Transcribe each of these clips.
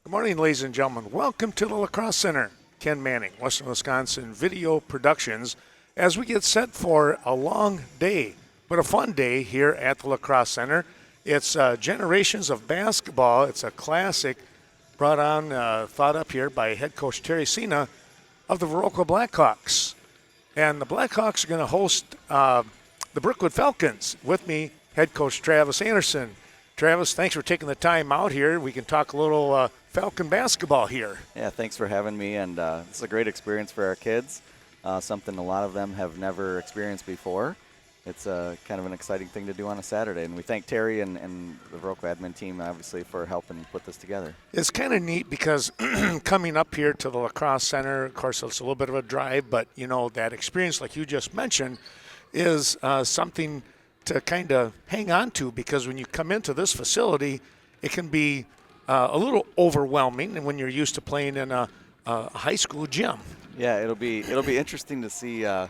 Good morning, ladies and gentlemen. Welcome to the Lacrosse Center. Ken Manning, Western Wisconsin Video Productions, as we get set for a long day, but a fun day here at the Lacrosse Center. It's Generations of Basketball. It's a classic thought up here by head coach Terry Sina of the Viroqua Blackhawks. And the Blackhawks are going to host the Brookwood Falcons. With me, head coach Travis Anderson. Travis, thanks for taking the time out here. We can talk a little Falcon basketball here. Yeah, thanks for having me, and it's a great experience for our kids, something a lot of them have never experienced before. It's kind of an exciting thing to do on a Saturday, and we thank Terry and the Viroqua admin team, obviously, for helping put this together. It's kind of neat because coming up here to the Lacrosse Center, of course, it's a little bit of a drive, but, you know, that experience, like you just mentioned, is something to kind of hang on to, because when you come into this facility, it can be a little overwhelming, and when you're used to playing in a high school gym. Yeah, it'll be interesting to see how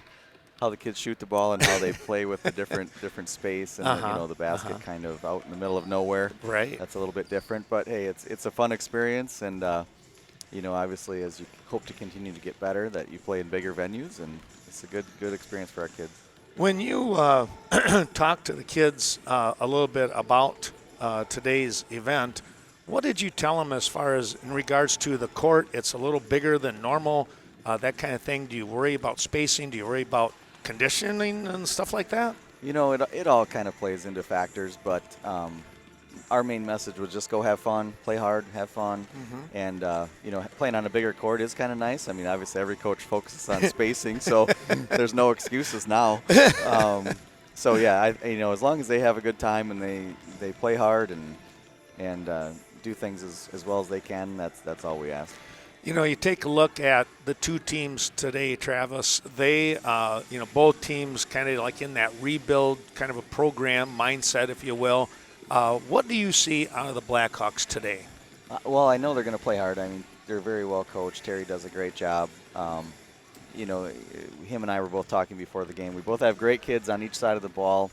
the kids shoot the ball and how they play with the different space and the basket kind of out in the middle of nowhere. Right. That's a little bit different, but hey, it's a fun experience, and obviously as you hope to continue to get better, that you play in bigger venues, and it's a good experience for our kids. When you talk to the kids a little bit about today's event, what did you tell them as far as in regards to the court? It's a little bigger than normal, that kind of thing. Do you worry about spacing? Do you worry about conditioning and stuff like that? It all kind of plays into factors, but our main message was just go have fun, play hard, have fun, and playing on a bigger court is kind of nice. I mean, obviously every coach focuses on spacing, so there's no excuses now. So yeah, as long as they have a good time and they play hard and do things as well as they can, that's all we ask. You take a look at the two teams today, Travis. They, both teams kind of like in that rebuild kind of a program mindset, if you will. What do you see out of the Blackhawks today? Well, I know they're going to play hard. I mean, they're very well coached. Terry does a great job. Him and I were both talking before the game. We both have great kids on each side of the ball.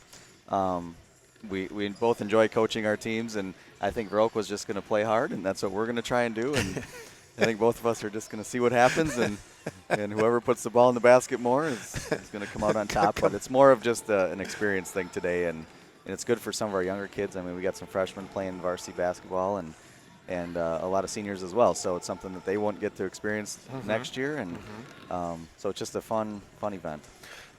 We both enjoy coaching our teams, and I think Viroqua was just going to play hard, and that's what we're going to try and do. And I think both of us are just going to see what happens, and whoever puts the ball in the basket more is going to come out on top. But it's more of just an experience thing today, and it's good for some of our younger kids. I mean, we got some freshmen playing varsity basketball and a lot of seniors as well. So it's something that they won't get to experience next year, and so it's just a fun event.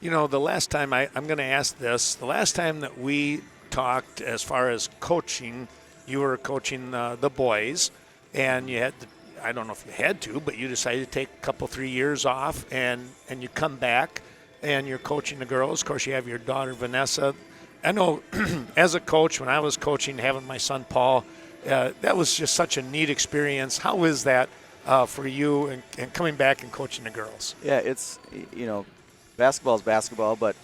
The last time I'm going to ask this, the last time that we talked as far as coaching, you were coaching the boys, and you had to, I don't know if you had to, but you decided to take a couple, 3 years off, and you come back, and you're coaching the girls. Of course, you have your daughter, Vanessa. I know as a coach, when I was coaching, having my son, Paul, that was just such a neat experience. How is that for you and coming back and coaching the girls? Yeah, it's, basketball is basketball, but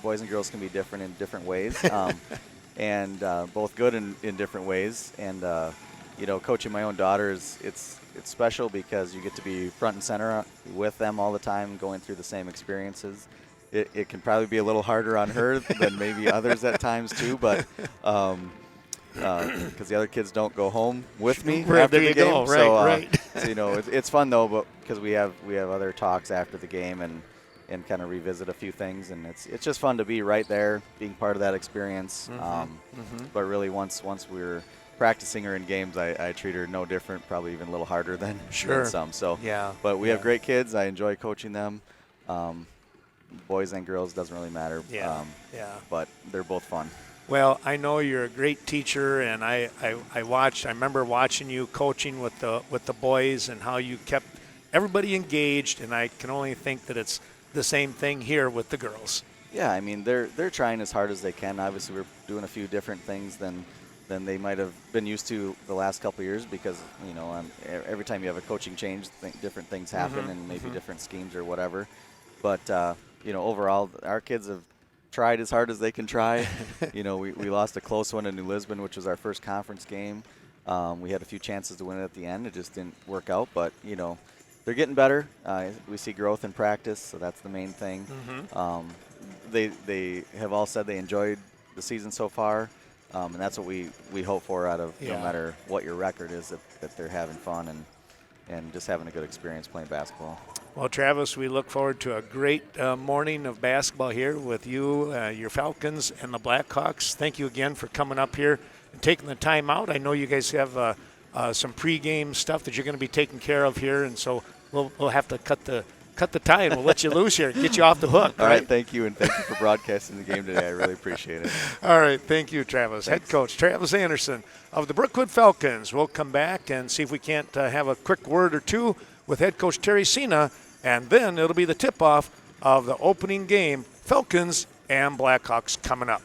boys and girls can be different in different ways, and both good in different ways. And coaching my own daughters, it's special because you get to be front and center with them all the time, going through the same experiences. It can probably be a little harder on her than maybe others at times too, but because the other kids don't go home with me after the game. Right. So it's fun though, but because we have other talks after the game and kind of revisit a few things, and it's just fun to be right there, being part of that experience. But really, once we're practicing her in games, I treat her no different, probably even a little harder than some. So yeah. But we have great kids. I enjoy coaching them. Boys and girls, doesn't really matter. But they're both fun. Well, I know you're a great teacher, and I remember watching you coaching with the boys and how you kept everybody engaged, and I can only think that it's the same thing here with the girls. Yeah, I mean they're trying as hard as they can. Obviously, we're doing a few different things than they might have been used to the last couple of years, because every time you have a coaching change, different things happen, and maybe different schemes or whatever. But overall, our kids have tried as hard as they can try. We lost a close one in New Lisbon, which was our first conference game. We had a few chances to win it at the end. It just didn't work out. But they're getting better. We see growth in practice, so that's the main thing. They have all said they enjoyed the season so far. And that's what we hope for out of no Yeah. matter what your record is, that they're having fun and just having a good experience playing basketball. Well, Travis, we look forward to a great morning of basketball here with you, your Falcons, and the Blackhawks. Thank you again for coming up here and taking the time out. I know you guys have some pregame stuff that you're going to be taking care of here, and so we'll have to cut the tie and we'll let you loose here and get you off the hook. All right, thank you, and thank you for broadcasting the game today. I really appreciate it. All right, thank you, Travis. Thanks. Head coach Travis Anderson of the Brookwood Falcons. We'll come back and see if we can't have a quick word or two with head coach Terry Sina, and then it'll be the tip-off of the opening game, Falcons and Blackhawks coming up.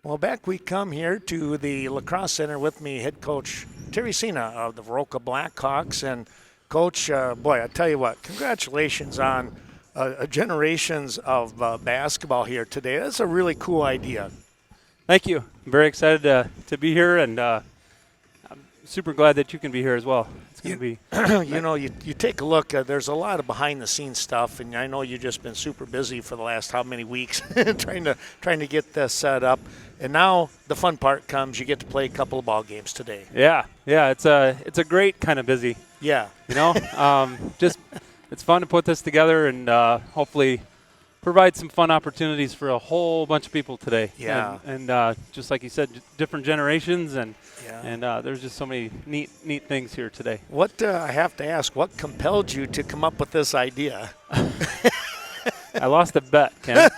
Well, back we come here to the Lacrosse Center with me, head coach Terry Sina of the Viroqua Blackhawks. And, Coach, boy, I tell you what, congratulations on generations of basketball here today. That's a really cool idea. Thank you. I'm very excited to be here, and I'm super glad that you can be here as well. It's going to be. You know, you take a look. There's a lot of behind-the-scenes stuff, and I know you've just been super busy for the last how many weeks trying to get this set up. And now the fun part comes. You get to play a couple of ball games today. Yeah. It's a great kind of busy. Yeah. You know, just it's fun to put this together and hopefully provide some fun opportunities for a whole bunch of people today. Yeah. And just like you said, different generations and Yeah. there's just so many neat things here today. What I have to ask, what compelled you to come up with this idea? I lost a bet, Ken.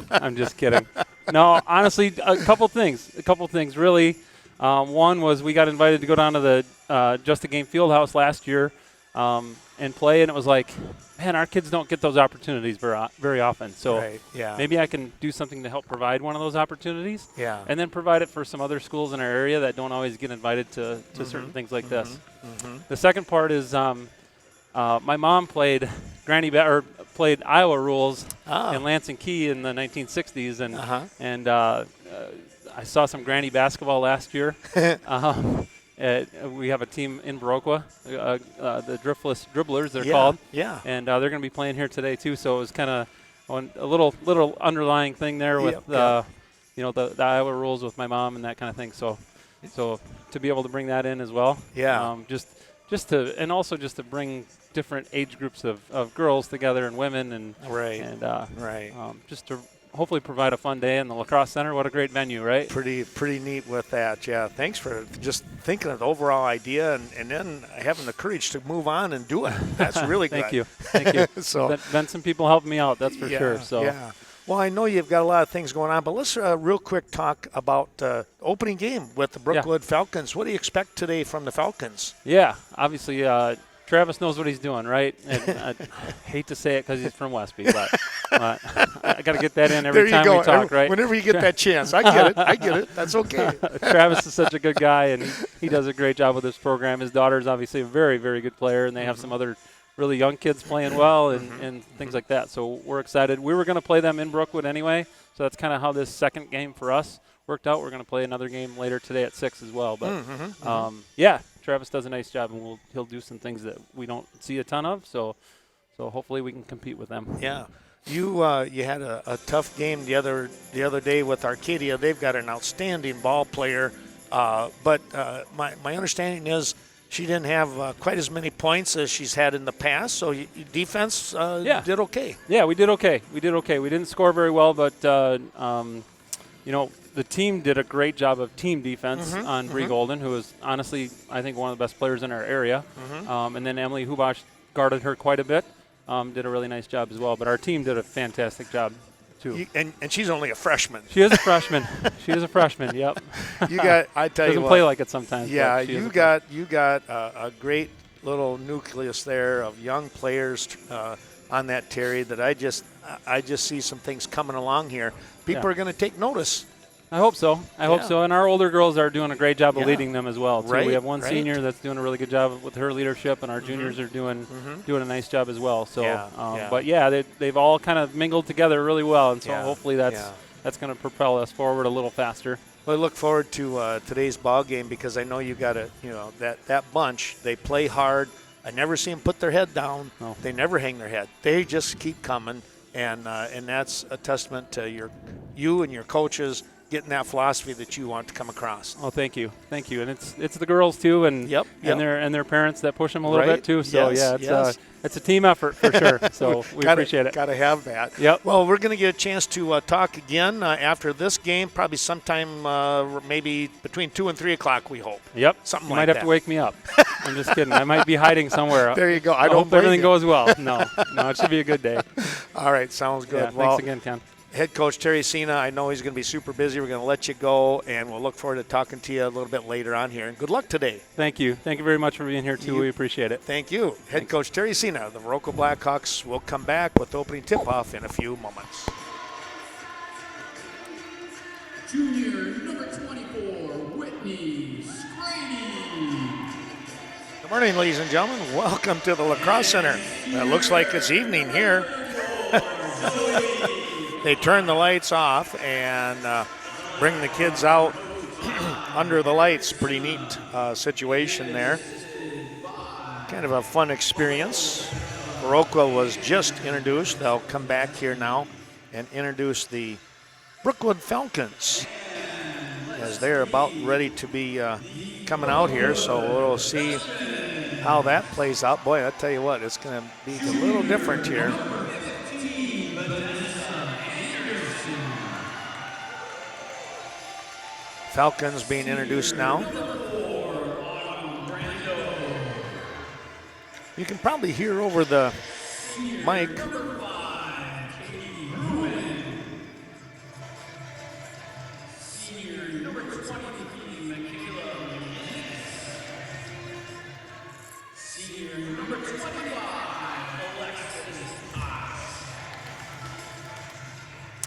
I'm just kidding. No, honestly, a couple things really. One was we got invited to go down to the Just a Game Fieldhouse last year and play, and it was like, man, our kids don't get those opportunities very often. So Right, yeah. maybe I can do something to help provide one of those opportunities. Yeah. And then provide it for some other schools in our area that don't always get invited to certain things like this. The second part is my mom played played Iowa rules in Lansing Key in the 1960s, and I saw some Granny basketball last year. We have a team in Viroqua, the Driftless Dribblers, they're called. Yeah. And they're going to be playing here today too. So it was kind of a little underlying thing there with the Iowa rules with my mom and that kind of thing. So to be able to bring that in as well. Yeah. Just to bring different age groups of girls together and women and just to hopefully provide a fun day in the Lacrosse Center. What a great venue, right? Pretty neat with that. Yeah, thanks for just thinking of the overall idea and then having the courage to move on and do it. That's really good. Thank you. So been some people helping me out, that's for sure. So yeah. Well, I know you've got a lot of things going on, but let's real quick talk about opening game with the Brookwood Falcons. What do you expect today from the Falcons? Yeah, obviously Travis knows what he's doing, right? And I hate to say it because he's from Westby, but I got to get that in every time we talk, right? Whenever you get that chance. I get it. That's okay. Travis is such a good guy, and he does a great job with this program. His daughter is obviously a very, very good player, and they have some other really young kids playing well and things like that. So we're excited. We were going to play them in Brookwood anyway, so that's kind of how this second game for us worked out. We're going to play another game later today at 6 as well. But, Travis does a nice job, and he'll do some things that we don't see a ton of. So hopefully we can compete with them. Yeah. You had a tough game the other day with Arcadia. They've got an outstanding ball player, but my understanding is she didn't have quite as many points as she's had in the past. So defense did okay. Yeah, we did okay. We didn't score very well, but the team did a great job of team defense on Bree Golden, who is honestly, I think, one of the best players in our area. And then Emily Hubash guarded her quite a bit, did a really nice job as well. But our team did a fantastic job, too. And she's only a freshman. She is a freshman. Yep. I tell you Doesn't what. play like it sometimes. Yeah, you got a great little nucleus there of young players on that, Terry, that I just see some things coming along here. People are going to take notice. I hope so. And our older girls are doing a great job of leading them as well, too. Right, we have one senior that's doing a really good job with her leadership, and our juniors are doing a nice job as well. So, but they've all kind of mingled together really well, and so hopefully that's going to propel us forward a little faster. Well, I look forward to today's ball game because I know you got that bunch. They play hard. I never see them put their head down. No. They never hang their head. They just keep coming, and that's a testament to your you and your coaches getting that philosophy that you want to come across. Oh, thank you, and it's the girls too, and Yep. and their parents that push them a little Right. bit too. So Yes, it's a team effort for sure. So we appreciate it. Got to have that. Yep. Well, we're going to get a chance to talk again after this game, probably sometime maybe between 2 and 3 o'clock, we hope. Yep. Something you like might have that. to wake me up. I'm just kidding. I might be hiding somewhere. There you go. I I don't hope blame everything you. goes well. No, it should be a good day. All right, sounds good. Yeah, Well, thanks again, Ken. Head coach Terry Cena, I know he's going to be super busy. We're going to let you go, and we'll look forward to talking to you a little bit later on here. And good luck today. Thank you. Thank you very much for being here, too. We appreciate it. Thank you. Head coach Terry Cena, the Viroqua Blackhawks, will come back with the opening tip-off in a few moments. Junior number 24, Whitney Scrady. Good morning, ladies and gentlemen. Welcome to the Lacrosse Center. It looks like it's evening here. They turn the lights off and bring the kids out under the lights. Pretty neat situation there. Kind of a fun experience. Viroqua was just introduced. They'll come back here now and introduce the Brookwood Falcons as they're about ready to be coming out here. So we'll see how that plays out. Boy, I tell you what, it's going to be a little different here. Falcons being introduced now. You can probably hear over the mic.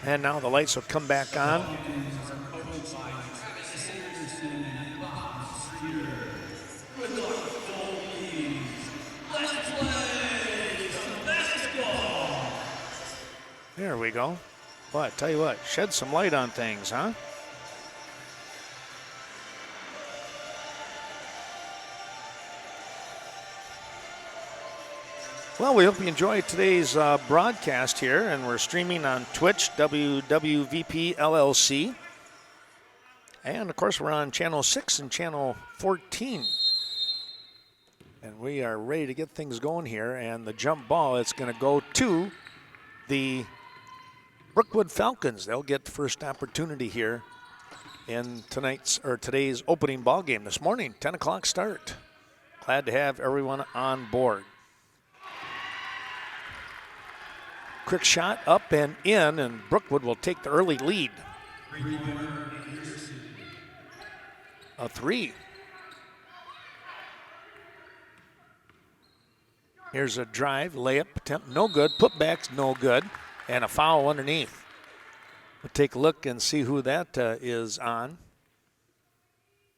And now the lights will come back on. There we go. Boy, I tell you what, shed some light on things, huh? Well, we hope you enjoyed today's broadcast here, and we're streaming on Twitch, WWVP LLC. And, of course, we're on Channel 6 and Channel 14. And we are ready to get things going here, and the jump ball, it's going to go to the Brookwood Falcons. They'll get the first opportunity here in today's opening ball game this morning, 10 o'clock start. Glad to have everyone on board. Quick shot up and in, and Brookwood will take the early lead. A 3. Here's a drive, layup attempt, no good. Putback's no good, and a foul underneath. We'll take a look and see who that is on.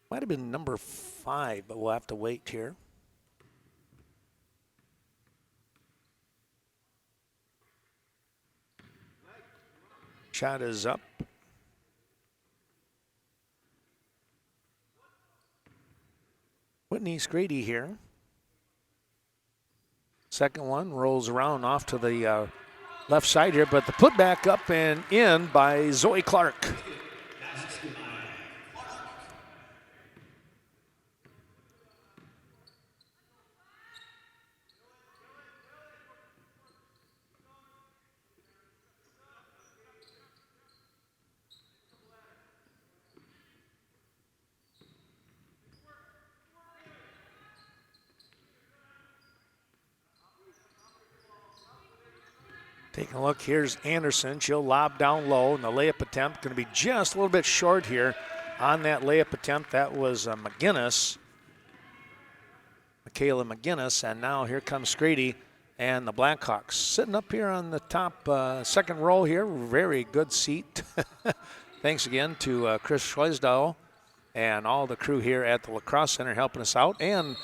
Might have been number 5, but we'll have to wait here. Shot is up. Whitney Scrady here. Second one rolls around off to the left side here, but the putback up and in by Zoe Clark. Taking a look, here's Anderson. She'll lob down low, and the layup attempt going to be just a little bit short here on that layup attempt. That was McGinnis, Michaela McGinnis, and now here comes Scrady and the Blackhawks. Sitting up here on the top second row here, very good seat. Thanks again to Chris Schleisdahl and all the crew here at the Lacrosse Center helping us out. And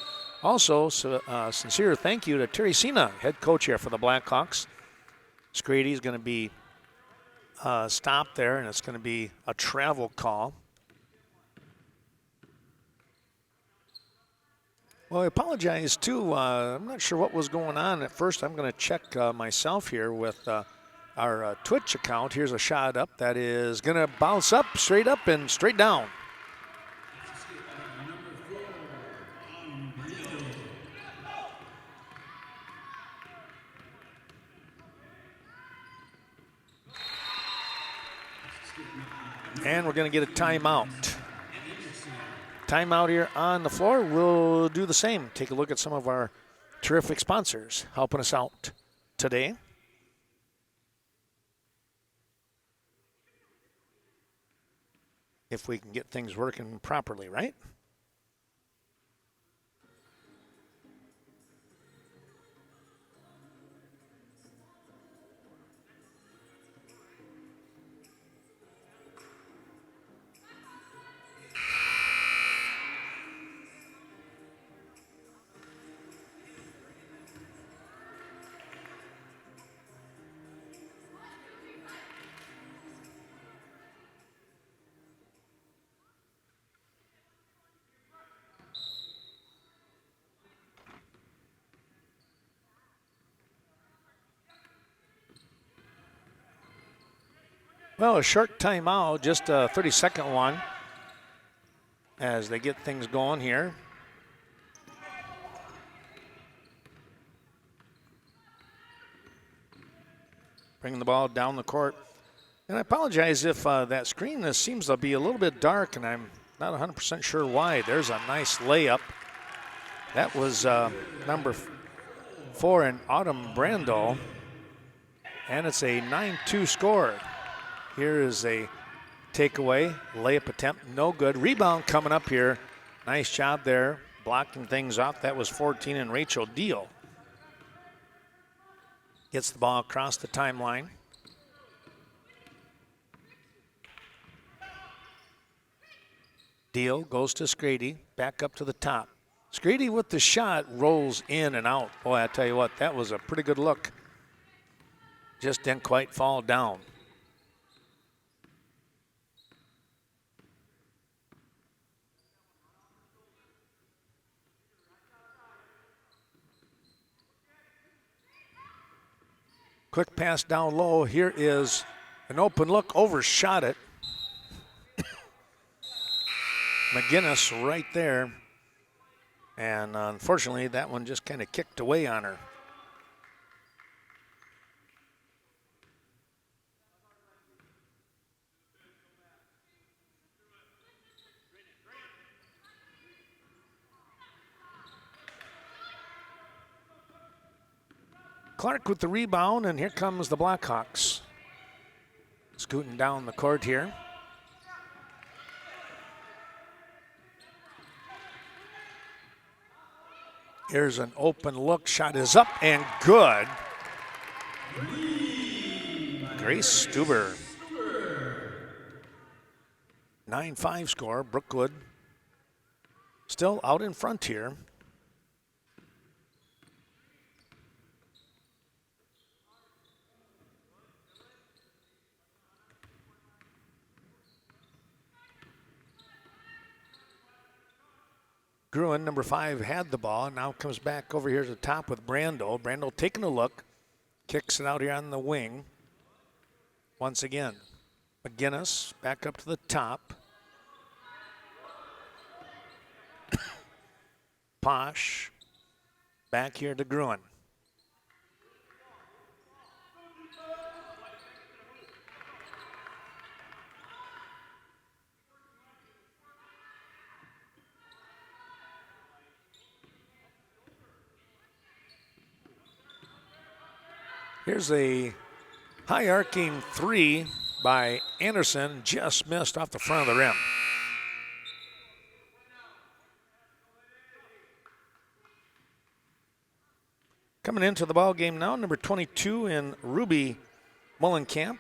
also, sincere thank you to Terry Cena, head coach here for the Blackhawks. Scrady's going to be stopped there, and it's going to be a travel call. Well, I apologize, too. I'm not sure what was going on at first. I'm going to check myself here with our Twitch account. Here's a shot up that is going to bounce up, and straight down. And we're going to get a timeout. Timeout here on the floor. We'll do the same. Take a look at some of our terrific sponsors helping us out today. If we can get things working properly, right? Well, a short timeout, just a 30-second one as they get things going here. Bringing the ball down the court. And I apologize if that screen seems to be a little bit dark, and I'm not 100% sure why. There's a nice layup. That was number 4 in Autumn Brandel, and it's a 9-2 score. Here is a takeaway, layup attempt, no good. Rebound coming up here. Nice job there, blocking things off. That was 14 and Rachel Deal. Gets the ball across the timeline. Deal goes to Scrady, back up to the top. Scrady with the shot rolls in and out. Boy, I tell you what, that was a pretty good look. Just didn't quite fall down. Quick pass down low. Here is an open look, overshot it. McGinnis right there. And unfortunately, that one just kind of kicked away on her. Clark with the rebound, and here comes the Blackhawks. Scooting down the court here. Here's an open look. Shot is up and good. Grace Stuber. 9-5 score. Brookwood still out in front here. Gruen, number 5, had the ball. Now comes back over here to the top with Brandel. Brandel taking a look. Kicks it out here on the wing. Once again, McGinnis back up to the top. Posh back here to Gruen. Here's a high arcing 3 by Anderson, just missed off the front of the rim. Coming into the ball game now, number 22 in Ruby Mullenkamp.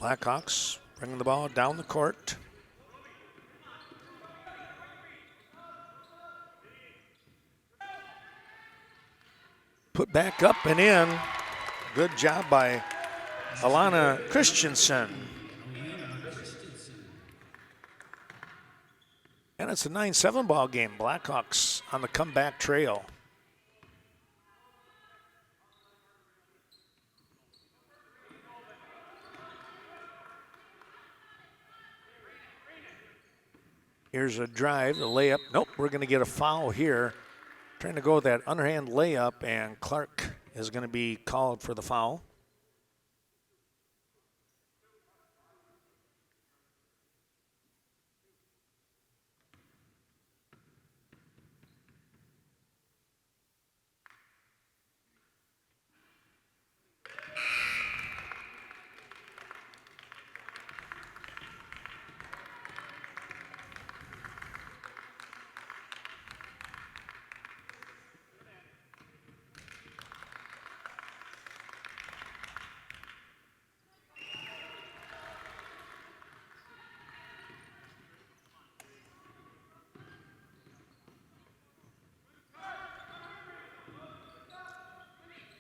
Blackhawks bringing the ball down the court. Put back up and in. Good job by Alana Christensen. And it's a 9-7 ball game. Blackhawks on the comeback trail. Here's a drive, the layup. Nope, we're going to get a foul here. Trying to go with that underhand layup, and Clark is going to be called for the foul.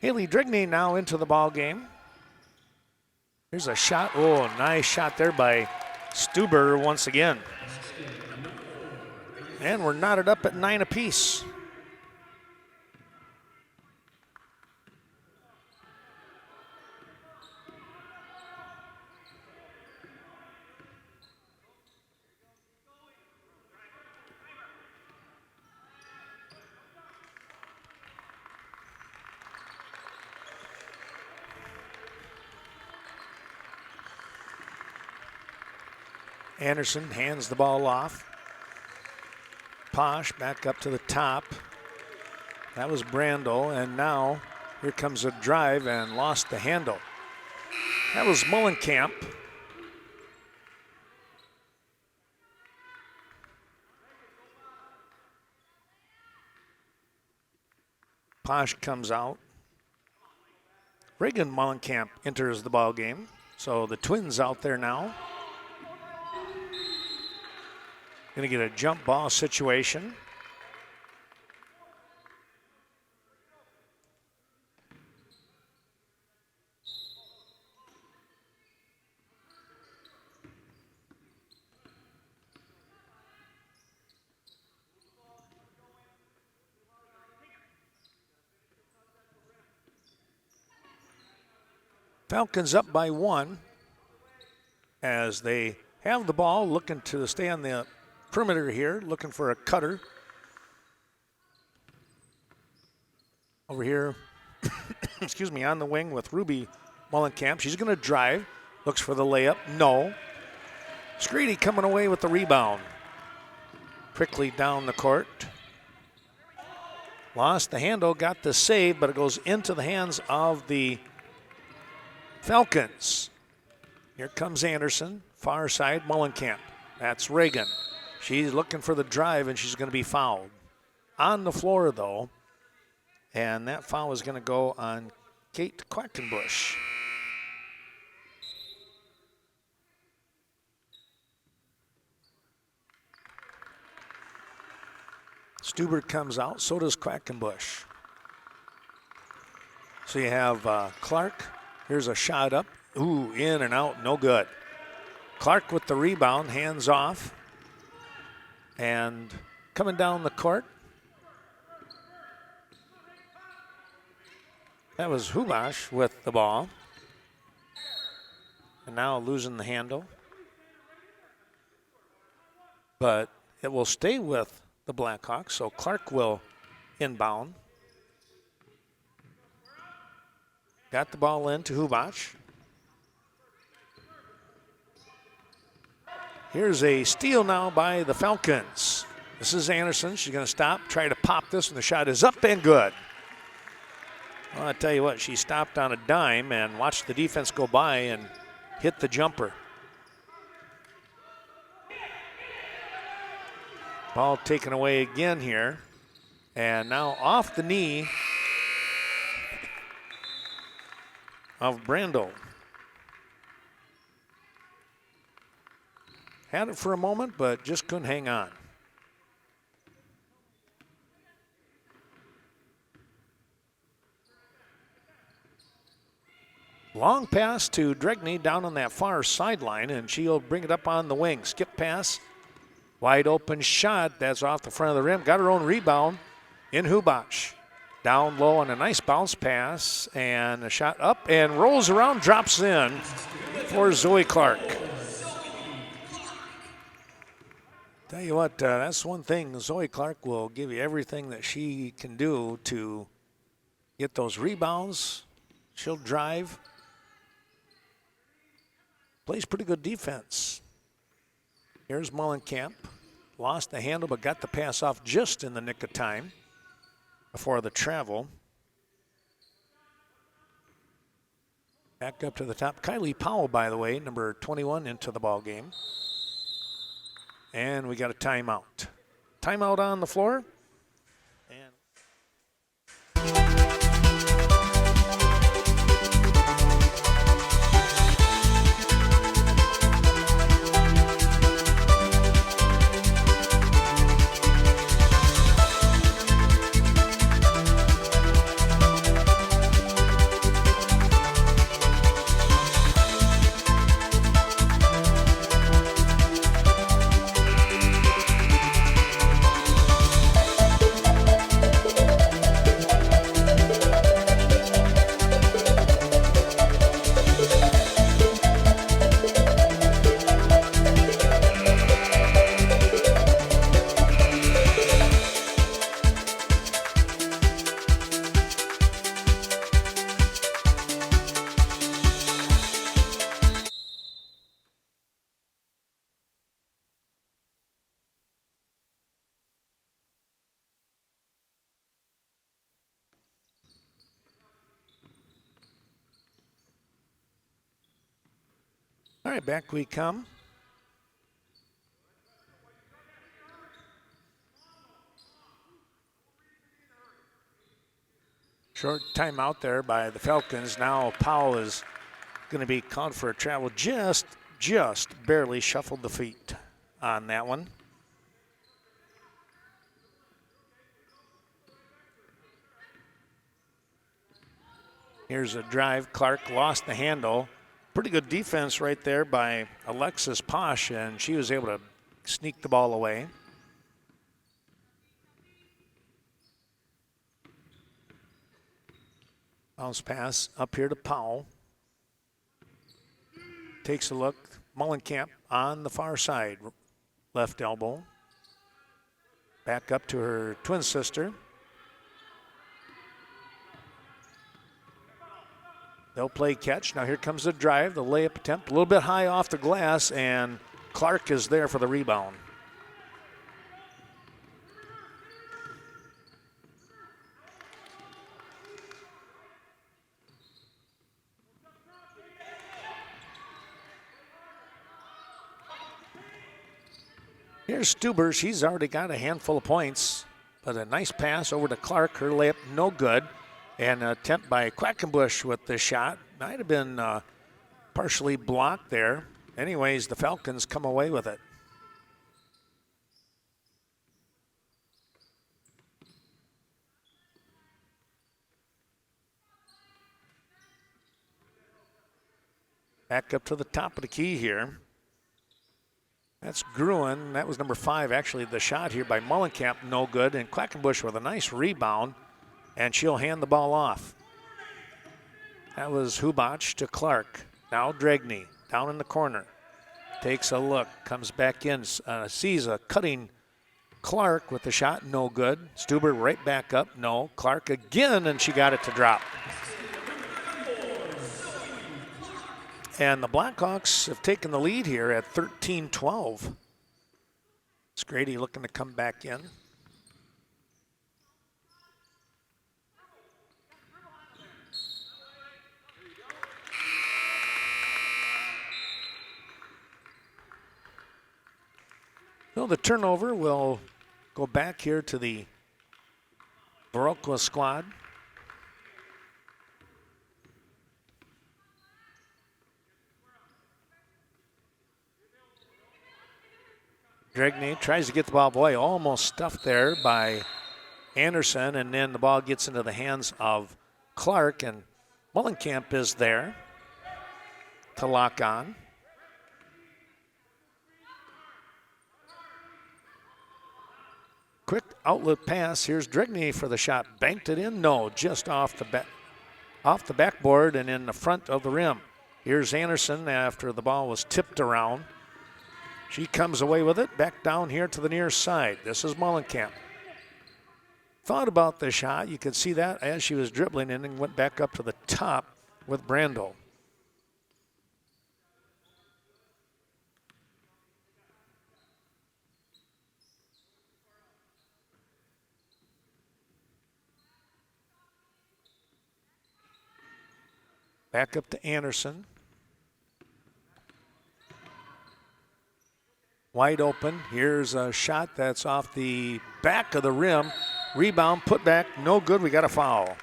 Haley Drigney now into the ball game. Here's a shot. Oh, nice shot there by Stuber once again. And we're knotted up at 9 apiece. Anderson hands the ball off. Posh back up to the top. That was Brandel, and now here comes a drive and lost the handle. That was Mullenkamp. Posh comes out. Reagan Mullenkamp enters the ball game. So the Twins out there now. Going to get a jump ball situation. Falcons up by 1 as they have the ball, looking to stay on the perimeter here, looking for a cutter. Over here, excuse me, on the wing with Ruby Mullenkamp. She's going to drive, looks for the layup. No. Screedy coming away with the rebound. Quickly down the court. Lost the handle, got the save, but it goes into the hands of the Falcons. Here comes Anderson, far side, Mullenkamp. That's Reagan. She's looking for the drive, and she's going to be fouled. On the floor, though, and that foul is going to go on Kate Quackenbush. Stuber comes out, so does Quackenbush. So you have Clark. Here's a shot up. Ooh, in and out, no good. Clark with the rebound, hands off. And coming down the court, that was Hubash with the ball. And now losing the handle. But it will stay with the Blackhawks, so Clark will inbound. Got the ball in to Hubash. Here's a steal now by the Falcons. This is Anderson. She's going to stop, try to pop this, and the shot is up and good. Well, I tell you what, she stopped on a dime and watched the defense go by and hit the jumper. Ball taken away again here. And now off the knee of Brandel. Had it for a moment, but just couldn't hang on. Long pass to Dregney down on that far sideline, and she'll bring it up on the wing. Skip pass Wide open shot. That's off the front of the rim. Got her own rebound in Hubach. Down low on a nice bounce pass. And a shot up and rolls around, drops in for Zoe Clark. Tell you what, that's one thing. Zoe Clark will give you everything that she can do to get those rebounds. She'll drive. Plays pretty good defense. Here's Mullenkamp. Lost the handle, but got the pass off just in the nick of time before the travel. Back up to the top. Kylie Powell, by the way, number 21 into the ball game. And we got a timeout. Timeout on the floor. All right, back we come. Short timeout there by the Falcons. Now Powell is going to be called for a travel. Just barely shuffled the feet on that one. Here's a drive. Clark lost the handle. Pretty good defense right there by Alexis Posh, and she was able to sneak the ball away. Bounce pass up here to Powell. Takes a look. Mullenkamp on the far side. Left elbow. Back up to her twin sister. They'll play catch. Now here comes the drive, the layup attempt. A little bit high off the glass, and Clark is there for the rebound. Here's Stuber. She's already got a handful of points, but a nice pass over to Clark. Her layup no good. And an attempt by Quackenbush with the shot. Might have been partially blocked there. Anyways, the Falcons come away with it. Back up to the top of the key here. That's Gruen. That was number 5. Actually, the shot here by Mullenkamp, no good. And Quackenbush with a nice rebound. And she'll hand the ball off. That was Hubach to Clark. Now Dregney down in the corner. Takes a look, comes back in, sees a cutting Clark with the shot, no good. Stuber right back up, no. Clark again, and she got it to drop. And the Blackhawks have taken the lead here at 13-12. Scrady looking to come back in. So the turnover will go back here to the Viroqua squad. Dregney tries to get the ball. Boy, almost stuffed there by Anderson, and then the ball gets into the hands of Clark, and Mullenkamp is there to lock on. Quick outlet pass. Here's Drigney for the shot. Banked it in. No, just off the backboard and in the front of the rim. Here's Anderson after the ball was tipped around. She comes away with it. Back down here to the near side. This is Mullenkamp. Thought about the shot. You could see that as she was dribbling and then went back up to the top with Brando. Back up to Anderson. Wide open. Here's a shot that's off the back of the rim. Rebound, put back, no good. We got a foul.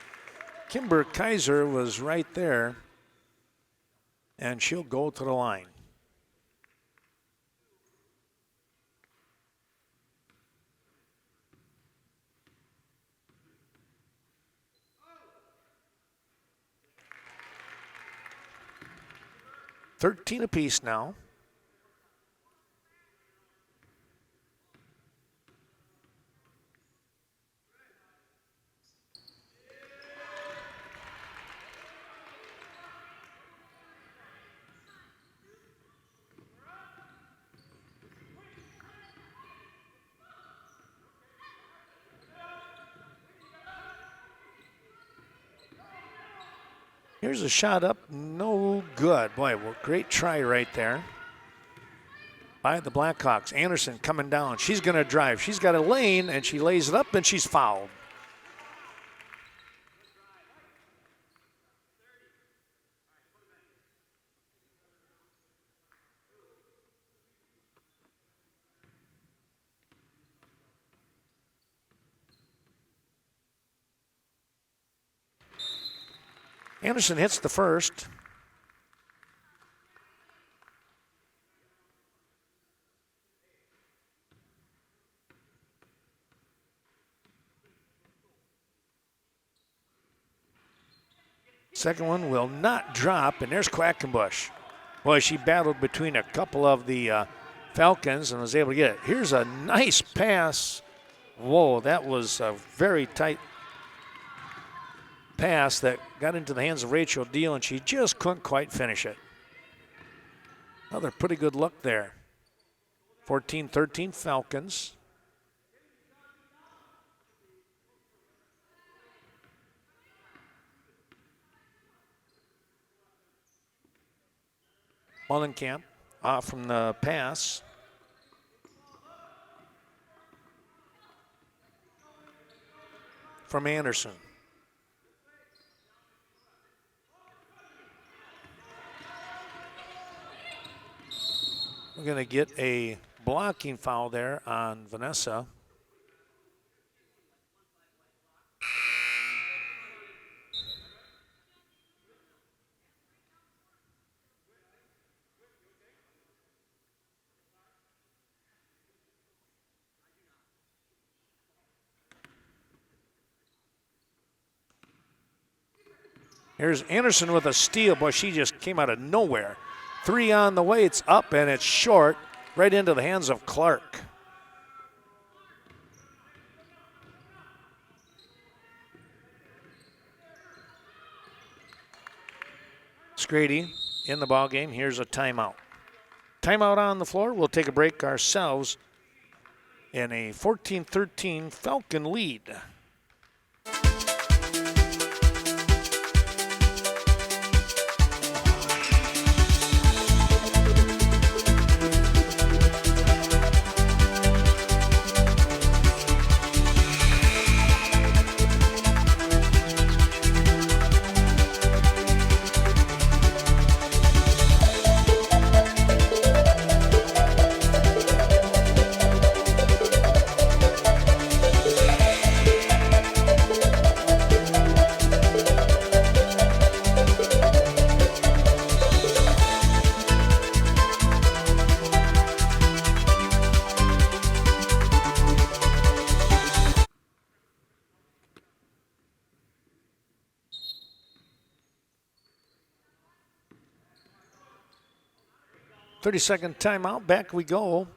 Kimber Kaiser was right there, and she'll go to the line. $13 apiece now. Here's a shot up, no good. Boy, well, great try right there by the Blackhawks. Anderson coming down. She's going to drive. She's got a lane, and she lays it up, and she's fouled. Anderson hits the first. Second one will not drop, and there's Quackenbush. Boy, she battled between a couple of the Falcons and was able to get it. Here's a nice pass. Whoa, that was a very tight pass that got into the hands of Rachel Deal, and she just couldn't quite finish it. Another pretty good look there. 14-13 Falcons. Mullenkamp off from the pass. From Anderson. We're going to get a blocking foul there on Vanessa. Here's Anderson with a steal. Boy, she just came out of nowhere. Three on the way, it's up and it's short, right into the hands of Clark. Scrady in the ball game. Here's a timeout. Timeout on the floor. We'll take a break ourselves in a 14-13 Falcon lead. Second timeout. Back we go.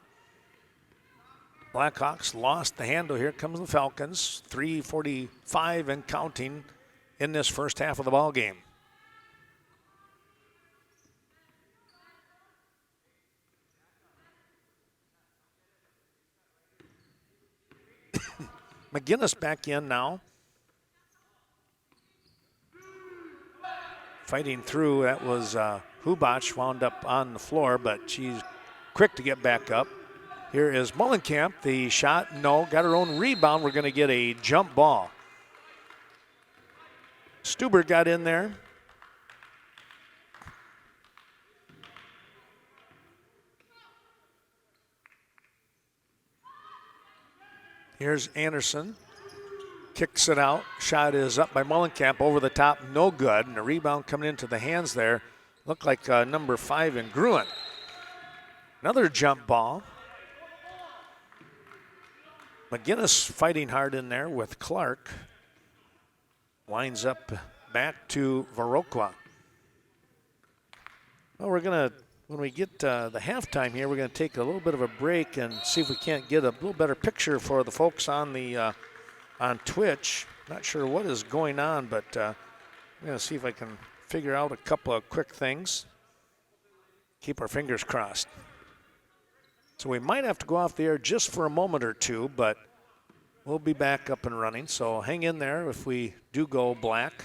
Blackhawks lost the handle. Here comes the Falcons. 3:45 and counting in this first half of the ball game. McGinnis back in now. Fighting through. That was Hubach wound up on the floor, but she's quick to get back up. Here is Mullenkamp. The shot, no. Got her own rebound. We're going to get a jump ball. Stuber got in there. Here's Anderson. Kicks it out. Shot is up by Mullenkamp over the top. No good. And a rebound coming into the hands there. Looked like number 5 in Gruen. Another jump ball. McGinnis fighting hard in there with Clark. Winds up back to Viroqua. Well, we're going to, when we get the halftime here, we're going to take a little bit of a break and see if we can't get a little better picture for the folks on the on Twitch. Not sure what is going on, but I'm going to see if I can figure out a couple of quick things. Keep our fingers crossed. So we might have to go off the air just for a moment or two, but we'll be back up and running. So hang in there if we do go black.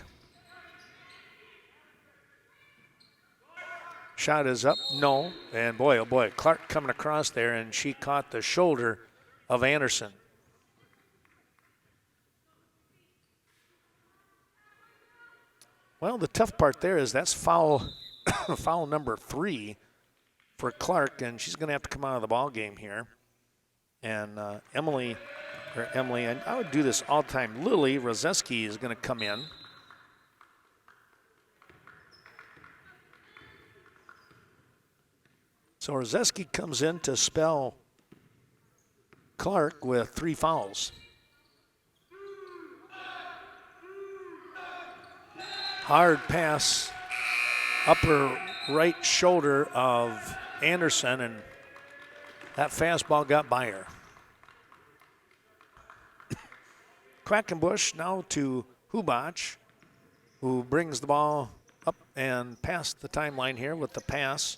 Shot is up, no. And boy, oh boy, Clark coming across there, and she caught the shoulder of Anderson. Well, the tough part there is that's foul, foul number 3 for Clark, and she's going to have to come out of the ball game here. And Emily, and I would do this all the time. Lily Rozeski is going to come in. So Rozeski comes in to spell Clark with 3 fouls. Hard pass, upper right shoulder of Anderson, and that fastball got by her. Quackenbush now to Hubach, who brings the ball up and past the timeline here with the pass.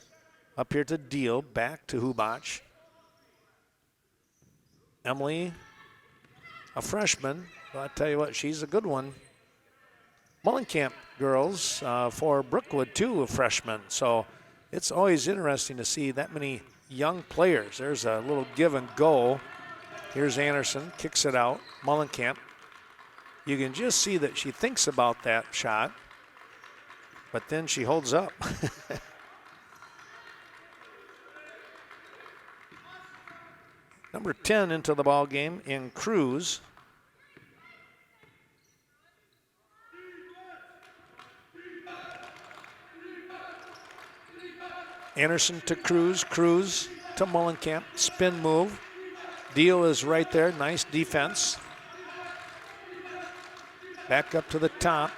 Up here to Deal, back to Hubach. Emily, a freshman, but I tell you what, she's a good one. Mullenkamp girls for Brookwood, too, a freshman. So it's always interesting to see that many young players. There's a little give and go. Here's Anderson, kicks it out. Mullenkamp. You can just see that she thinks about that shot, but then she holds up. Number 10 into the ball game in Cruz. Anderson to Cruz, Cruz to Mullenkamp, spin move. Deal is right there, nice defense. Back up to the top.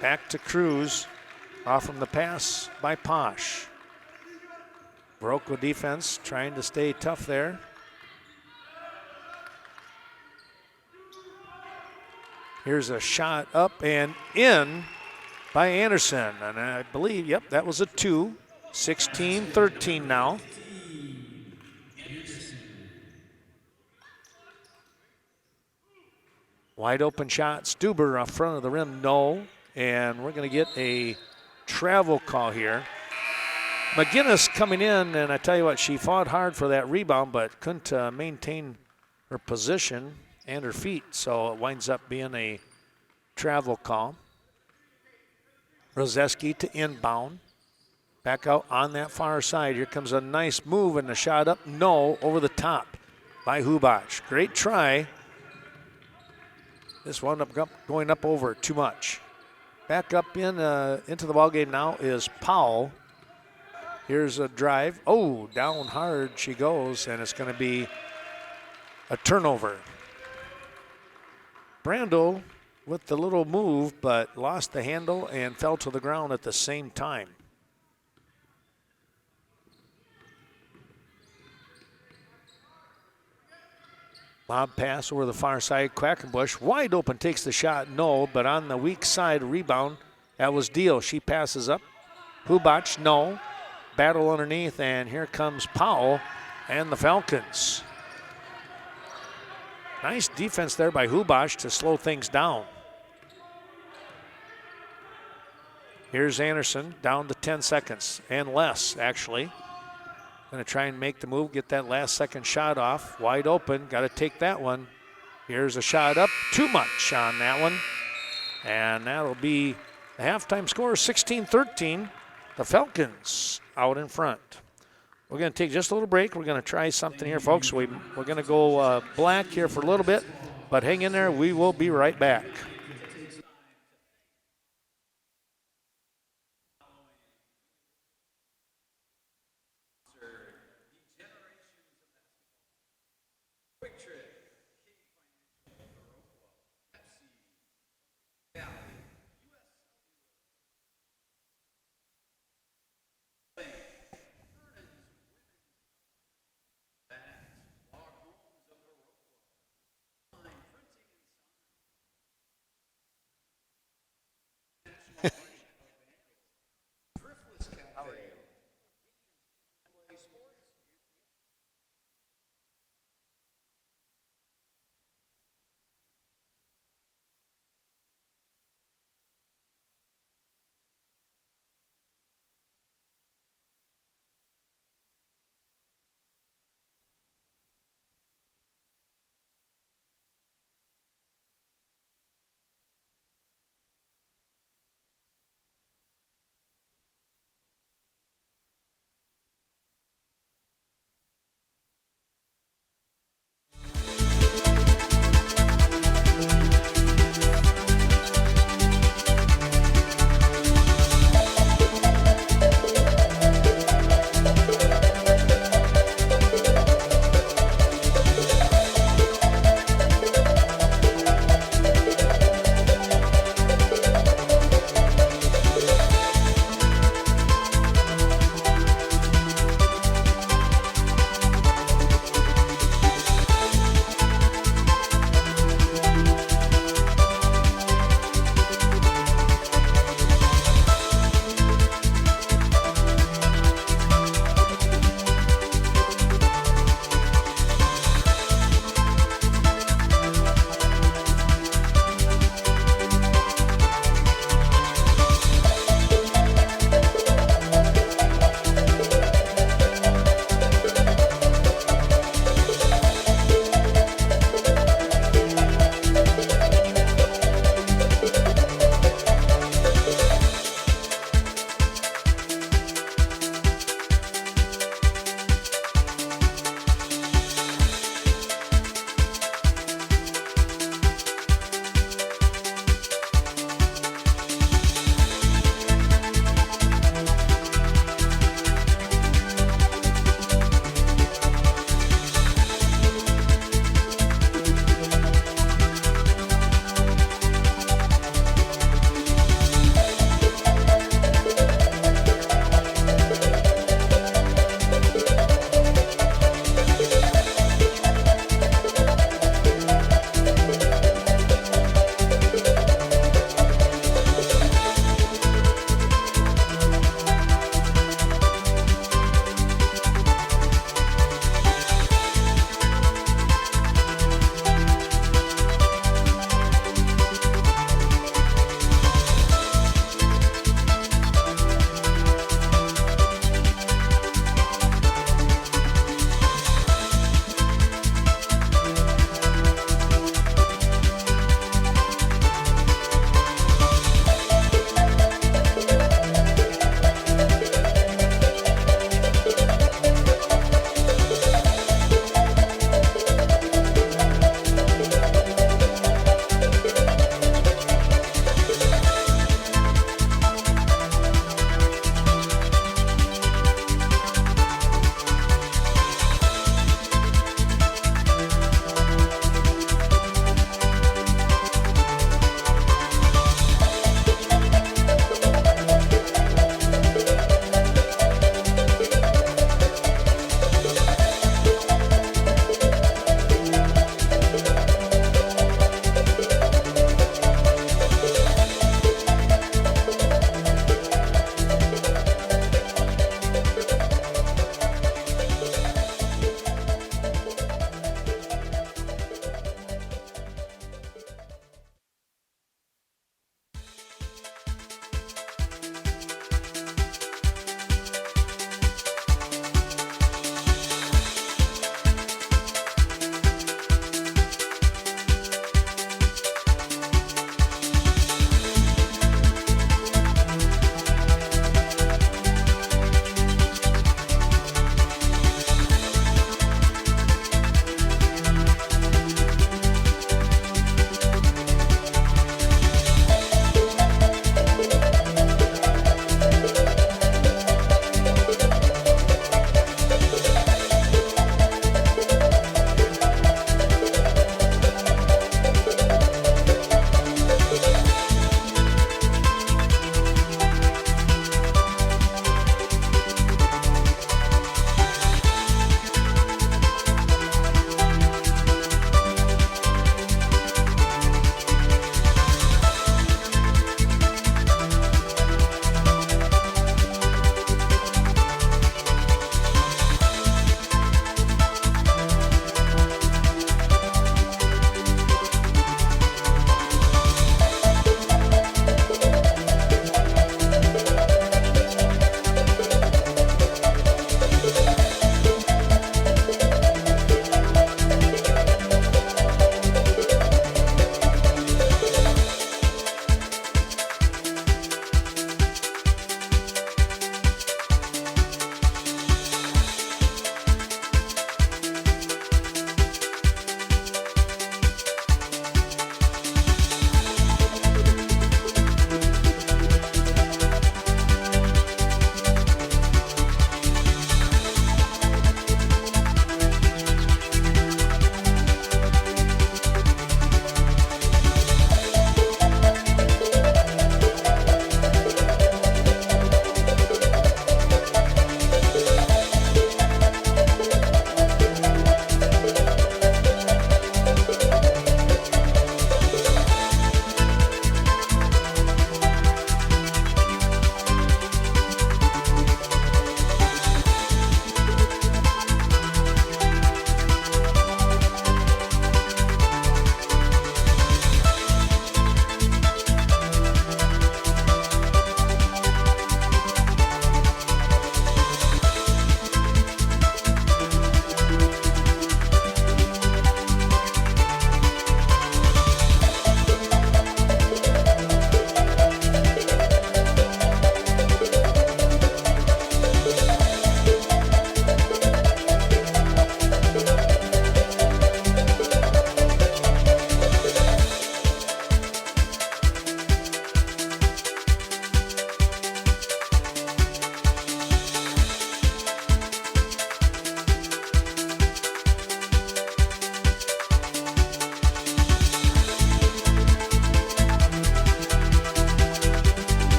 Back to Cruz, off from the pass by Posh. Viroqua defense trying to stay tough there. Here's a shot up and in by Anderson. And I believe, yep, that was a 2. 16-13 now. Wide open shot. Stuber off front of the rim, no. And we're going to get a travel call here. McGinnis coming in, and I tell you what, she fought hard for that rebound, but couldn't maintain her position and her feet, so it winds up being a travel call. Rozeski to inbound. Back out on that far side. Here comes a nice move, and the shot up, no, over the top by Hubach. Great try. This wound up going up over too much. Back up into the ballgame now is Powell. Here's a drive. Oh, down hard she goes, and it's going to be a turnover. Brandel with the little move, but lost the handle and fell to the ground at the same time. Lob pass over the far side. Quackenbush wide open, takes the shot. No, but on the weak side rebound, that was Deal. She passes up. Hubach, no. Battle underneath, and here comes Powell and the Falcons. Nice defense there by Hubach to slow things down. Here's Anderson down to 10 seconds and less, actually. Going to try and make the move, get that last second shot off. Wide open, got to take that one. Here's a shot up, too much on that one. And that'll be the halftime score, 16-13. The Falcons out in front. We're going to take just a little break. We're going to try something here, folks. We're going to go black here for a little bit, but hang in there. We will be right back.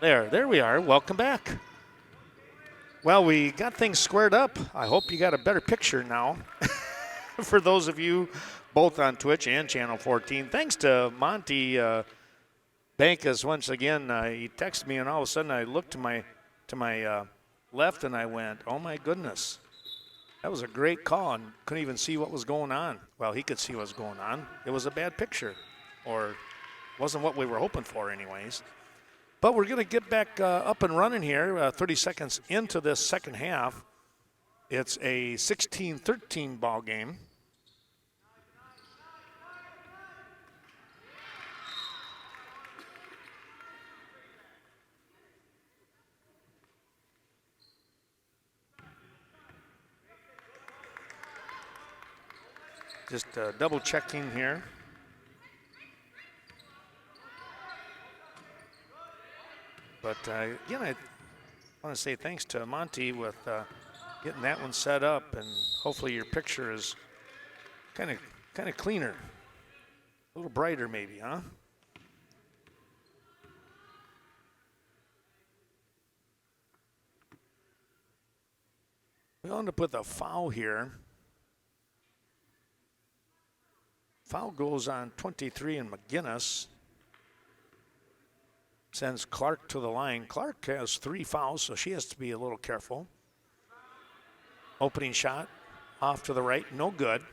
There we are. Welcome back. Well, we got things squared up. I hope you got a better picture now. For those of you both on Twitch and Channel 14, thanks to Monty Bankas once again. He texted me, and all of a sudden I looked to my left, and I went, "Oh my goodness, that was a great call!" And couldn't even see what was going on. Well, he could see what was going on. It was a bad picture, or wasn't what we were hoping for, anyways. But we're going to get back up and running here. 30 seconds into this second half. It's a 16-13 ball game. Just double checking here. But again, I want to say thanks to Monty with getting that one set up, and hopefully your picture is kind of cleaner, a little brighter maybe, huh? We wound up with a foul here. Foul goes on 23 and McGinnis. Sends Clark to the line. Clark has 3 fouls, so she has to be a little careful. Opening shot off to the right, no good.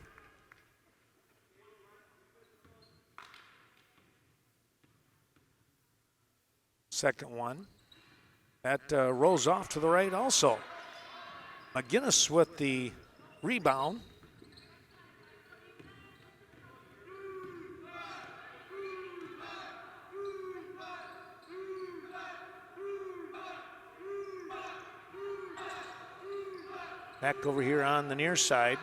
Second one. That rolls off to the right also. McGinnis with the rebound. Back over here on the near side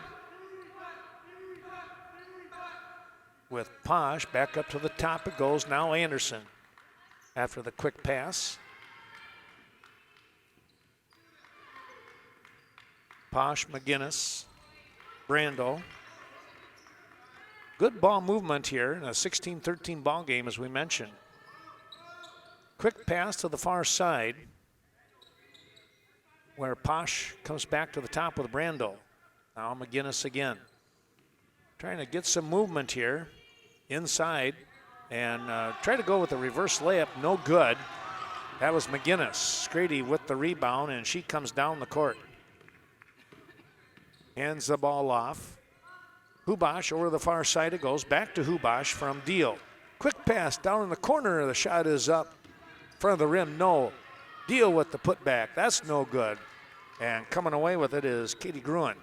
with Posh. Back up to the top it goes. Now Anderson after the quick pass. Posh, McGinnis, Brando. Good ball movement here in a 16-13 ball game, as we mentioned. Quick pass to the far side, where Posh comes back to the top with Brando. Now McGinnis again. Trying to get some movement here inside and try to go with a reverse layup, no good. That was McGinnis. Scrady with the rebound, and she comes down the court. Hands the ball off. Hubash over the far side it goes. Back to Hubash from Deal. Quick pass down in the corner. The shot is up. Front of the rim, no. Deal with the putback. That's no good. And coming away with it is Katie Gruen.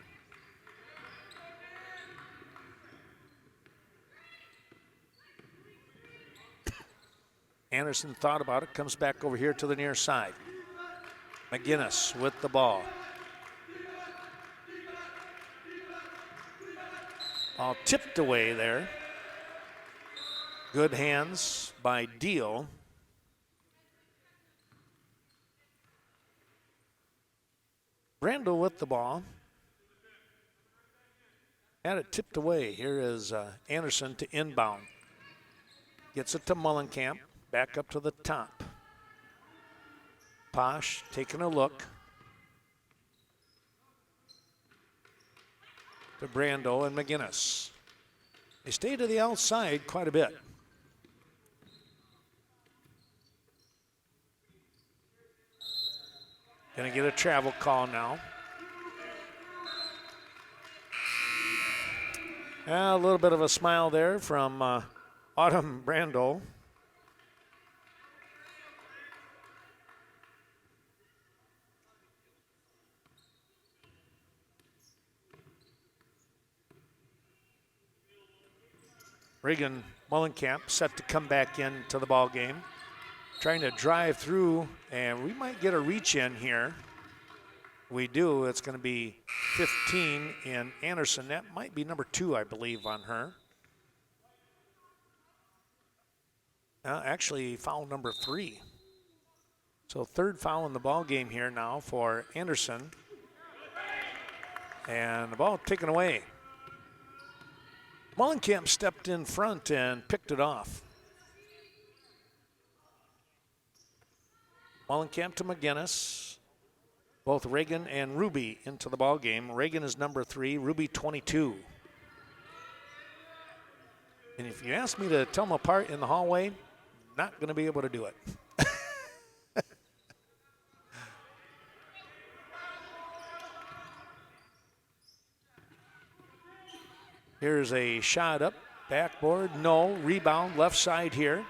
Anderson thought about it, comes back over here to the near side. McGinnis with the ball. All tipped away there. Good hands by Deal. Brando with the ball. Had it tipped away. Here is Anderson to inbound. Gets it to Mullenkamp. Back up to the top. Posh taking a look. To Brando and McGinnis. They stay to the outside quite a bit. Gonna get a travel call now. A little bit of a smile there from Autumn Brando. Reagan Mullenkamp set to come back into the ball game. Trying to drive through, and we might get a reach in here. We do. It's going to be 15 in Anderson. That might be number 2, I believe, on her. Actually, foul number 3. So third foul in the ball game here now for Anderson. And the ball taken away. Mullenkamp stepped in front and picked it off. Mullenkamp to McGinnis. Both Reagan and Ruby into the ball game. Reagan is number 3, Ruby 22. And if you ask me to tell them apart in the hallway, not going to be able to do it. Here's a shot up, backboard, no, rebound, left side here.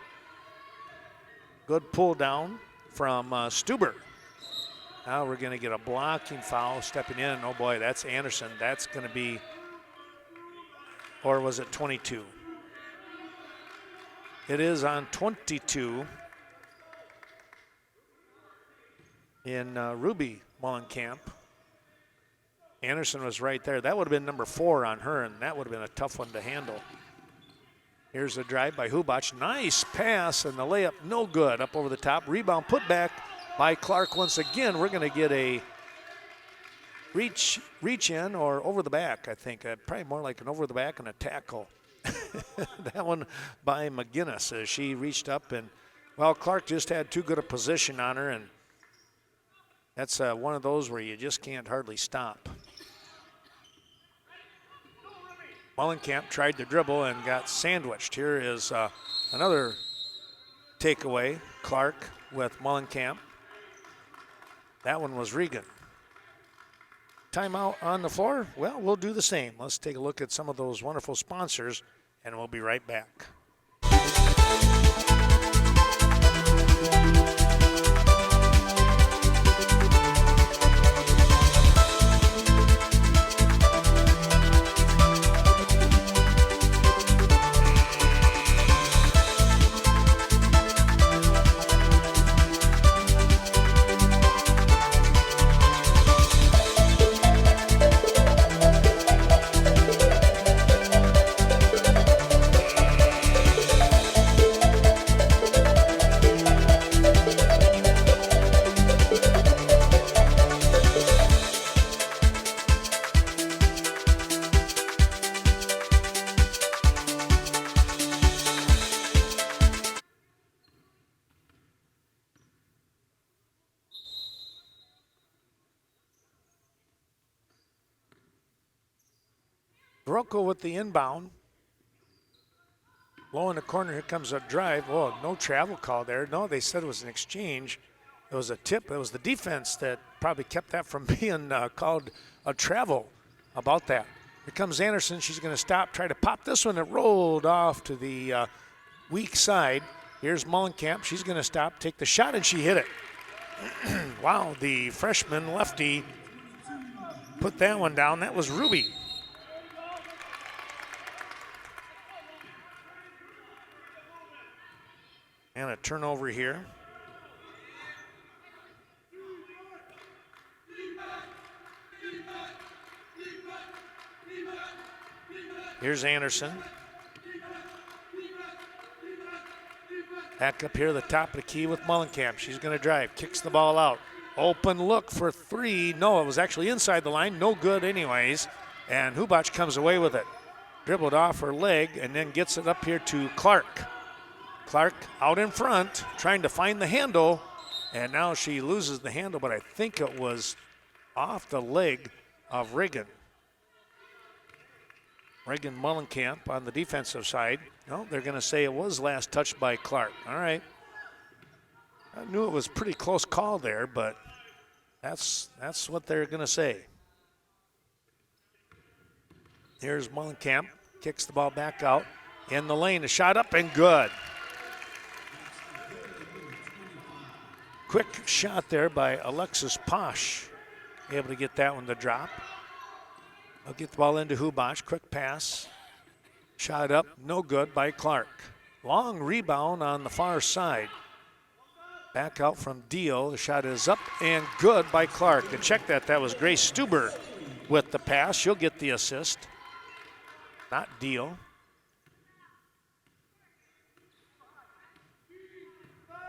Good pull down from Stuber. Now we're going to get a blocking foul stepping in. Oh boy, that's Anderson. That's going to be, or was it 22? It is on 22 in Ruby Mullenkamp. Anderson was right there. That would have been number 4 on her, and that would have been a tough one to handle. Here's a drive by Hubach. Nice pass, and the layup no good. Up over the top. Rebound put back by Clark once again. We're going to get a reach in or over the back, I think. Probably more like an over the back and a tackle. That one by McGinnis as she reached up, and, well, Clark just had too good a position on her, and that's one of those where you just can't hardly stop. Mullenkamp tried to dribble and got sandwiched. Here is another takeaway. Clark with Mullenkamp. That one was Regan. Timeout on the floor? Well, we'll do the same. Let's take a look at some of those wonderful sponsors, and we'll be right back. Viroqua with the inbound. Low in the corner, here comes a drive. Oh, no travel call there. No, they said it was an exchange. It was a tip. It was the defense that probably kept that from being called a travel about that. Here comes Anderson. She's going to stop, try to pop this one. It rolled off to the weak side. Here's Mullenkamp. She's going to stop, take the shot, and she hit it. Wow, the freshman lefty put that one down. That was Ruby. And a turnover here. Here's Anderson. Back up here at the top of the key with Mullenkamp. She's going to drive, kicks the ball out. Open look for 3. No, it was actually inside the line. No good anyways. And Hubach comes away with it. Dribbled off her leg and then gets it up here to Clark. Clark out in front, trying to find the handle, and now she loses the handle, but I think it was off the leg of Reagan. Reagan Mullenkamp on the defensive side. No, they're going to say it was last touched by Clark. All right. I knew it was pretty close call there, but that's what they're going to say. Here's Mullenkamp, kicks the ball back out in the lane. A shot up and good. Quick shot there by Alexis Posh. Able to get that one to drop. They'll get the ball into Hubach. Quick pass. Shot up, no good by Clark. Long rebound on the far side. Back out from Deal. The shot is up and good by Clark. And check that. That was Grace Stuber with the pass. She'll get the assist. Not Deal.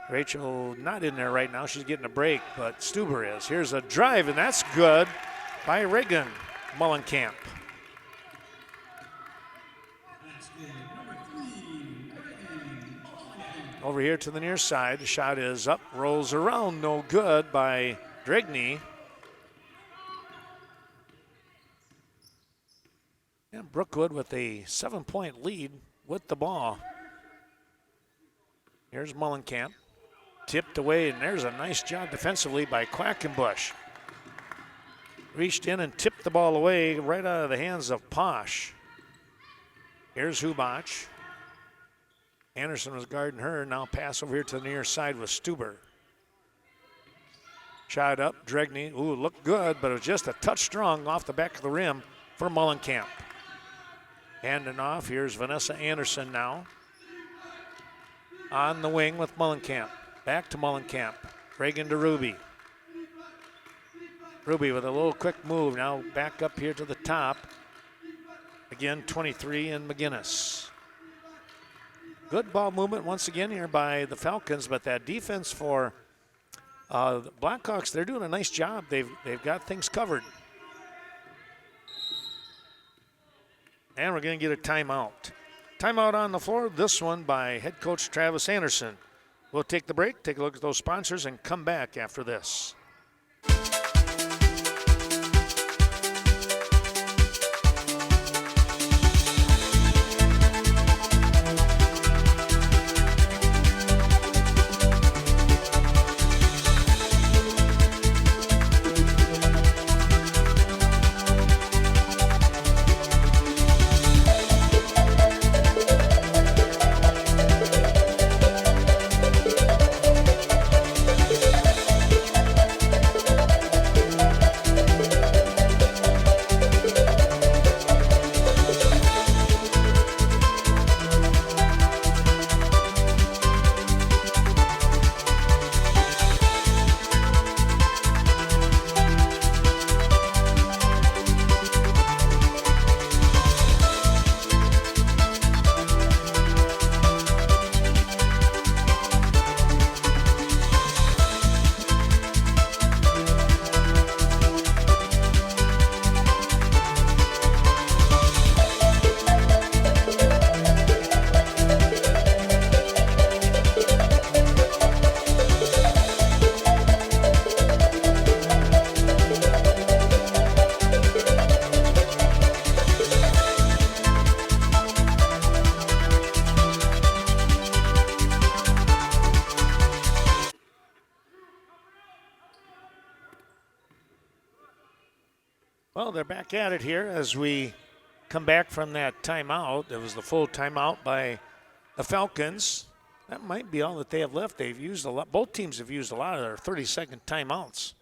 Rachel not in there right now. She's getting a break, but Stuber is. Here's a drive, and that's good by Reagan Mullenkamp. Over here to the near side. The shot is up, rolls around, no good by Drigney. And Brookwood with a 7-point lead with the ball. Here's Mullenkamp. Tipped away, and there's a nice job defensively by Quackenbush. Reached in and tipped the ball away right out of the hands of Posh. Here's Hubach. Anderson was guarding her. Now pass over here to the near side with Stuber. Shot up, Drigney. Ooh, looked good, but it was just a touch strong off the back of the rim for Mullenkamp. Handing off. Here's Vanessa Anderson now. On the wing with Mullenkamp. Back to Mullenkamp. Reagan to Ruby. Ruby with a little quick move. Now back up here to the top. Again, 23 and McGinnis. Good ball movement once again here by the Falcons, but that defense for the Blackhawks, they're doing a nice job. They've got things covered. And we're going to get a timeout. Timeout on the floor, this one by head coach Travis Anderson. We'll take the break, take a look at those sponsors, and come back after this. Well, they're back at it here as we come back from that timeout. It was the full timeout by the Falcons. That might be all that they have left. They've used a lot. Both teams have used a lot of their 30-second timeouts.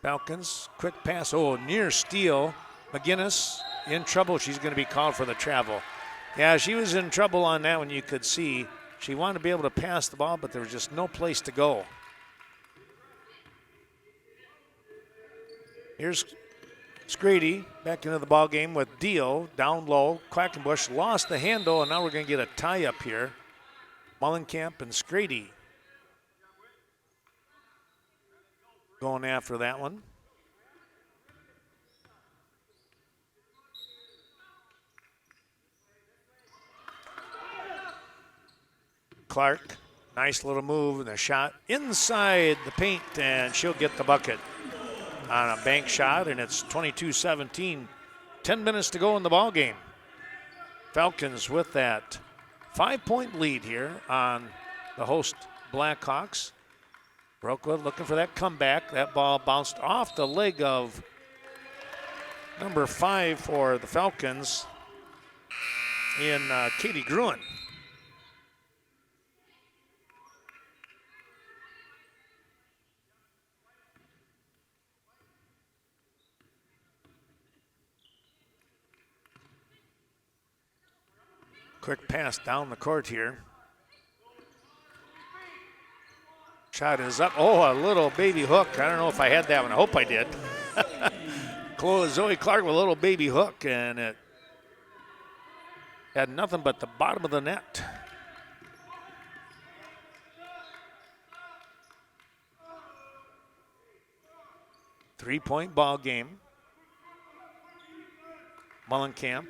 Falcons, quick pass. Oh, near steal. McGinnis in trouble. She's going to be called for the travel. Yeah, she was in trouble on that one, you could see. She wanted to be able to pass the ball, but there was just no place to go. Here's Scrady back into the ball game with Dio down low. Quackenbush lost the handle, and now we're going to get a tie up here. Mullenkamp and Scrady going after that one. Clark, nice little move and a shot inside the paint, and she'll get the bucket on a bank shot, and it's 22-17. 10 minutes to go in the ball game. Falcons with that 5-point lead here on the host Blackhawks. Brookwood looking for that comeback. That ball bounced off the leg of number 5 for the Falcons in Katie Gruen. Quick pass down the court here. Shot is up. Oh, a little baby hook. I don't know if I had that one. I hope I did. Zoe Clark with a little baby hook, and it had nothing but the bottom of the net. Three-point ball game. Mullenkamp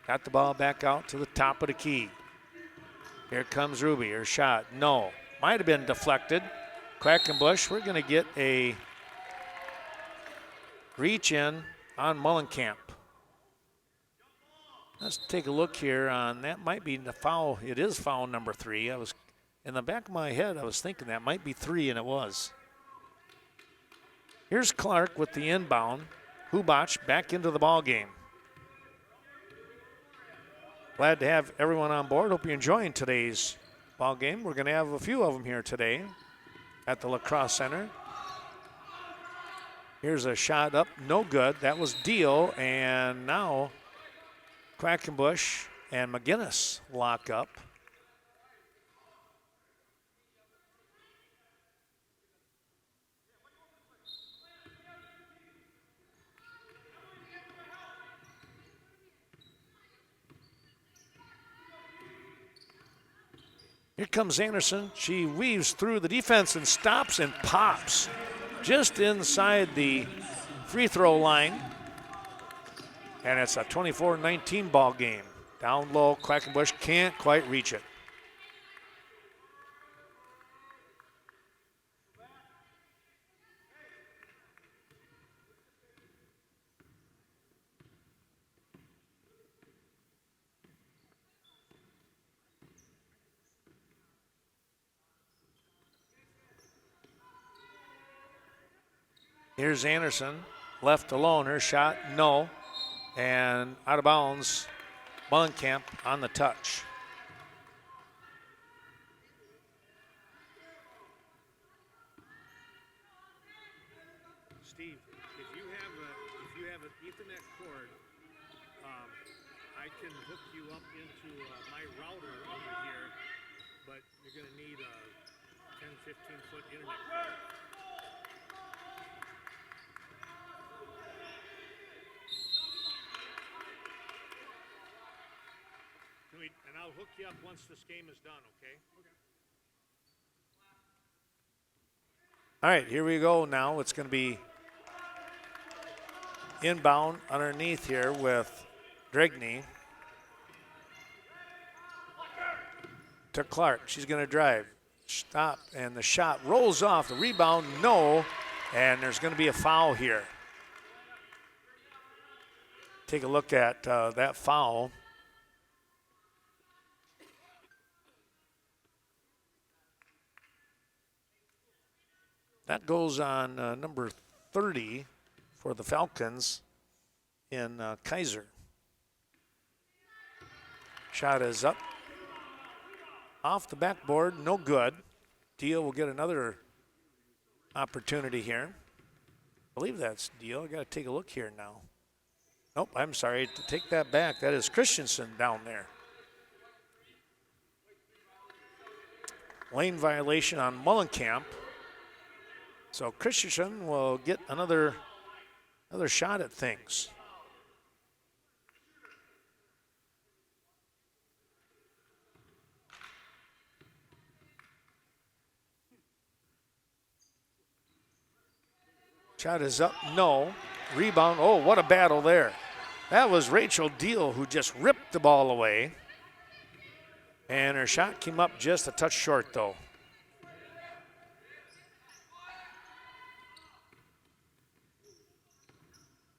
got the ball back out to the top of the key. Here comes Ruby. Her shot, no. Might have been deflected. Quackenbush, we're going to get a reach in on Mullenkamp. Let's take a look here on that. Might be the foul. It is foul number 3. I was in the back of my head, I was thinking that might be 3, and it was. Here's Clark with the inbound. Hubach back into the ball game. Glad to have everyone on board. Hope you're enjoying today's ball game. We're going to have a few of them here today at the Lacrosse Center. Here's a shot up, no good. That was Deal, and now Quackenbush and McGinnis lock up. Here comes Anderson. She weaves through the defense and stops and pops just inside the free throw line. And it's a 24-19 ball game. Down low, Quackenbush can't quite reach it. Here's Anderson, left alone. Her shot, no. And out of bounds, Mullenkamp on the touch. Steve, if you have an Ethernet cord, I can hook you up into my router over here, but you're going to need a 10, 15-foot internet cord. And I'll hook you up once this game is done, okay? All right, here we go now. It's going to be inbound underneath here with Drigney to Clark. She's going to drive. Stop, and the shot rolls off. The rebound, no, and there's going to be a foul here. Take a look at that foul. That goes on number 30 for the Falcons in Kaiser. Shot is up. Off the backboard, no good. Deal will get another opportunity here. I believe that's Deal. I got to take a look here now. Nope, I'm sorry. To take that back, that is Christensen down there. Lane violation on Mullenkamp. So Christensen will get another shot at things. Shot is up, no. Rebound, oh, what a battle there. That was Rachel Deal who just ripped the ball away. And her shot came up just a touch short, though.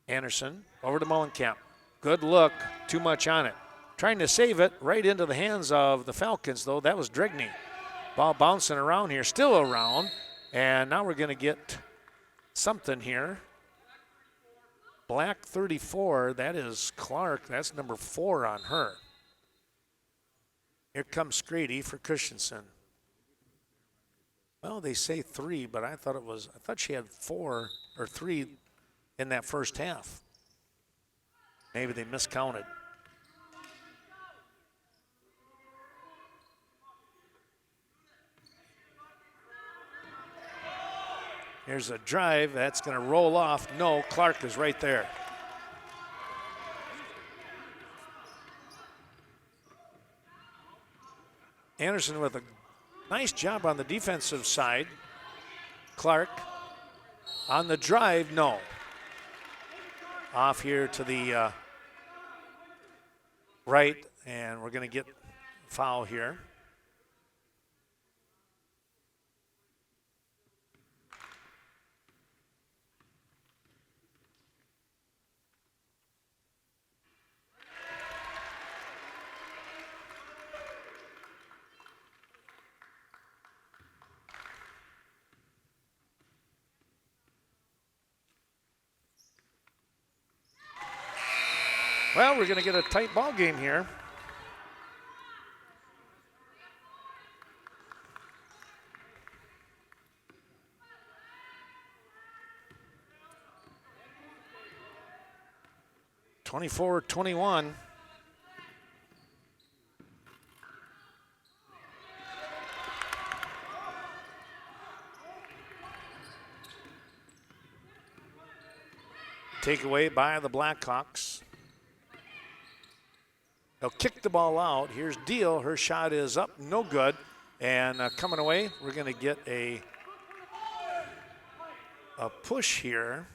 Anderson over to Mullenkamp. Good look, too much on it. Trying to save it right into the hands of the Falcons, though. That was Drigney. Ball bouncing around here, still around. And now we're going to get something here. Black 34, that is Clark. That's number 4 on her. Here comes Scrady for Christensen. Well, they say 3, but I thought she had 4 or 3 in that first half. Maybe they miscounted. Here's a drive. That's going to roll off. No, Clark is right there. Anderson with a nice job on the defensive side. Clark on the drive, no. off here to the right, and we're going to get foul here. Well, we're going to get a tight ball game here. (24-21). Takeaway by the Blackhawks. They'll kick the ball out. Here's Deal. Her shot is up, no good. And coming away, we're going to get a push here.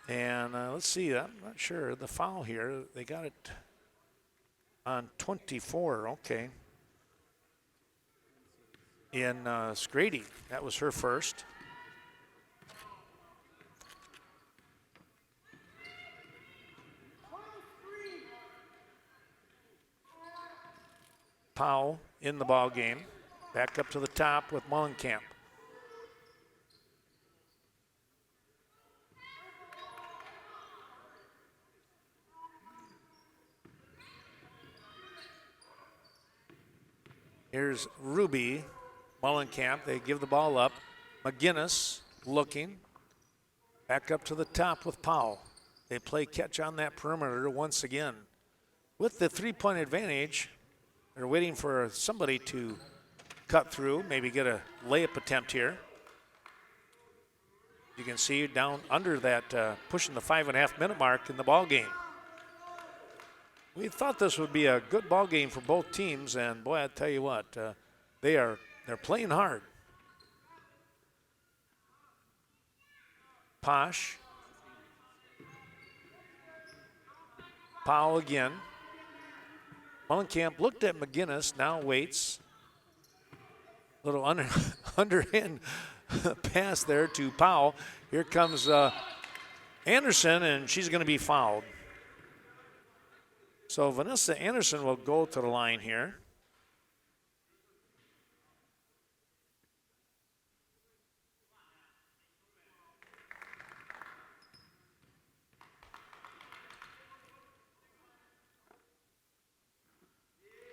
And let's see, I'm not sure. The foul here, they got it on 24, okay. In Scrady, that was her first. Powell in the ball game. Back up to the top with Mullenkamp. Here's Ruby, Mullenkamp. They give the ball up. McGinnis looking. Back up to the top with Powell. They play catch on that perimeter once again. With the three-point advantage, they're waiting for somebody to cut through, maybe get a layup attempt here. You can see down under that, pushing the 5.5-minute mark in the ball game. We thought this would be a good ball game for both teams, and boy, I tell you what, they're playing hard. Posh. Powell again. Mullenkamp looked at McGinnis, now waits. Little underhand pass there to Powell. Here comes Anderson, and she's going to be fouled. So Vanessa Anderson will go to the line here.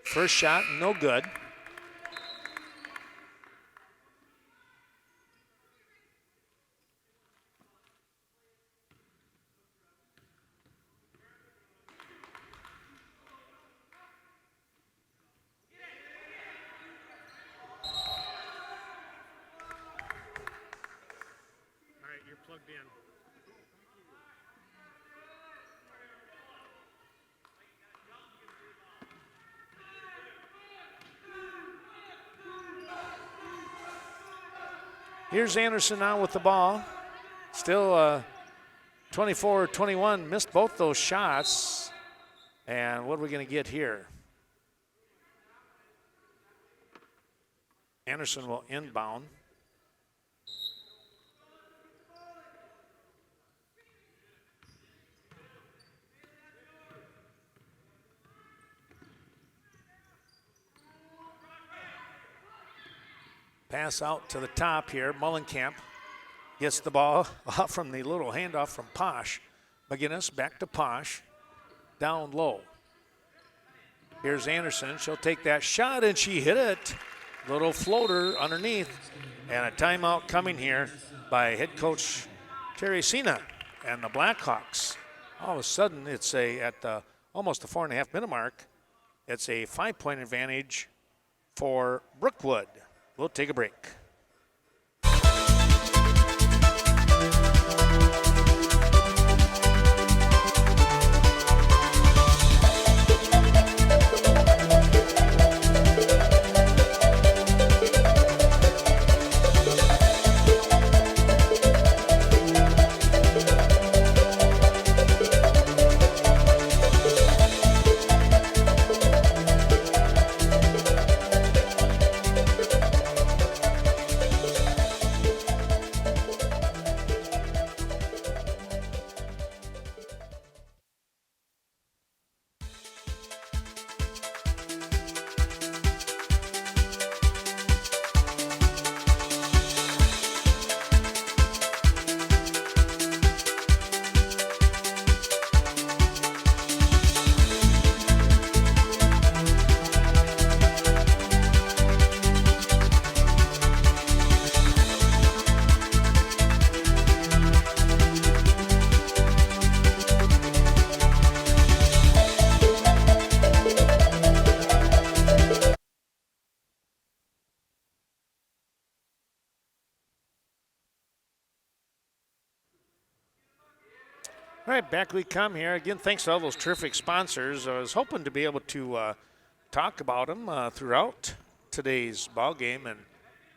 First shot, no good. All right, you're plugged in. Here's Anderson now with the ball. Still 24-21, missed both those shots. And what are we going to get here? Anderson will inbound. Pass out to the top here. Mullenkamp gets the ball off from the little handoff from Posh. McGinnis back to Posh. Down low. Here's Anderson. She'll take that shot, and she hit it. Little floater underneath. And a timeout coming here by head coach Terry Sina and the Blackhawks. All of a sudden, it's at almost the 4.5-minute mark. It's a 5-point advantage for Brookwood. We'll take a break. All right, back we come here. Again, thanks to all those terrific sponsors. I was hoping to be able to talk about them throughout today's ball game, and,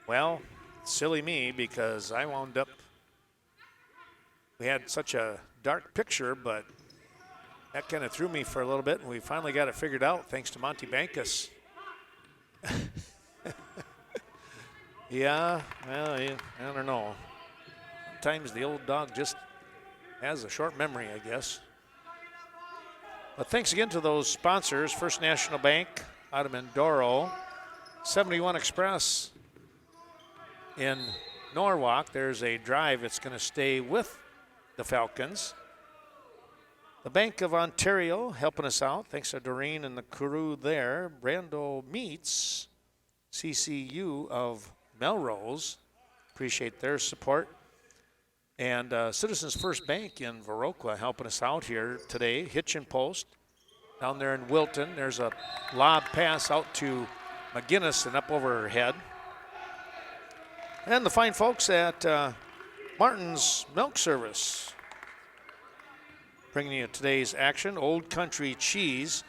well, silly me because I wound up – we had such a dark picture, but that kind of threw me for a little bit, and we finally got it figured out thanks to Monty Bankus. Yeah, well, I don't know. Sometimes the old dog just has a short memory, I guess. But thanks again to those sponsors, First National Bank out of Mindoro, 71 Express in Norwalk. There's a drive that's going to stay with the Falcons. The Bank of Ontario helping us out. Thanks to Doreen and the crew there. Brando Meats, CCU of Melrose. Appreciate their support. And Citizens First Bank in Viroqua helping us out here today. Hitch and Post down there in Wilton. There's a lob pass out to McGinnis and up over her head. And the fine folks at Martin's Milk Service bringing you today's action. Old Country Cheese.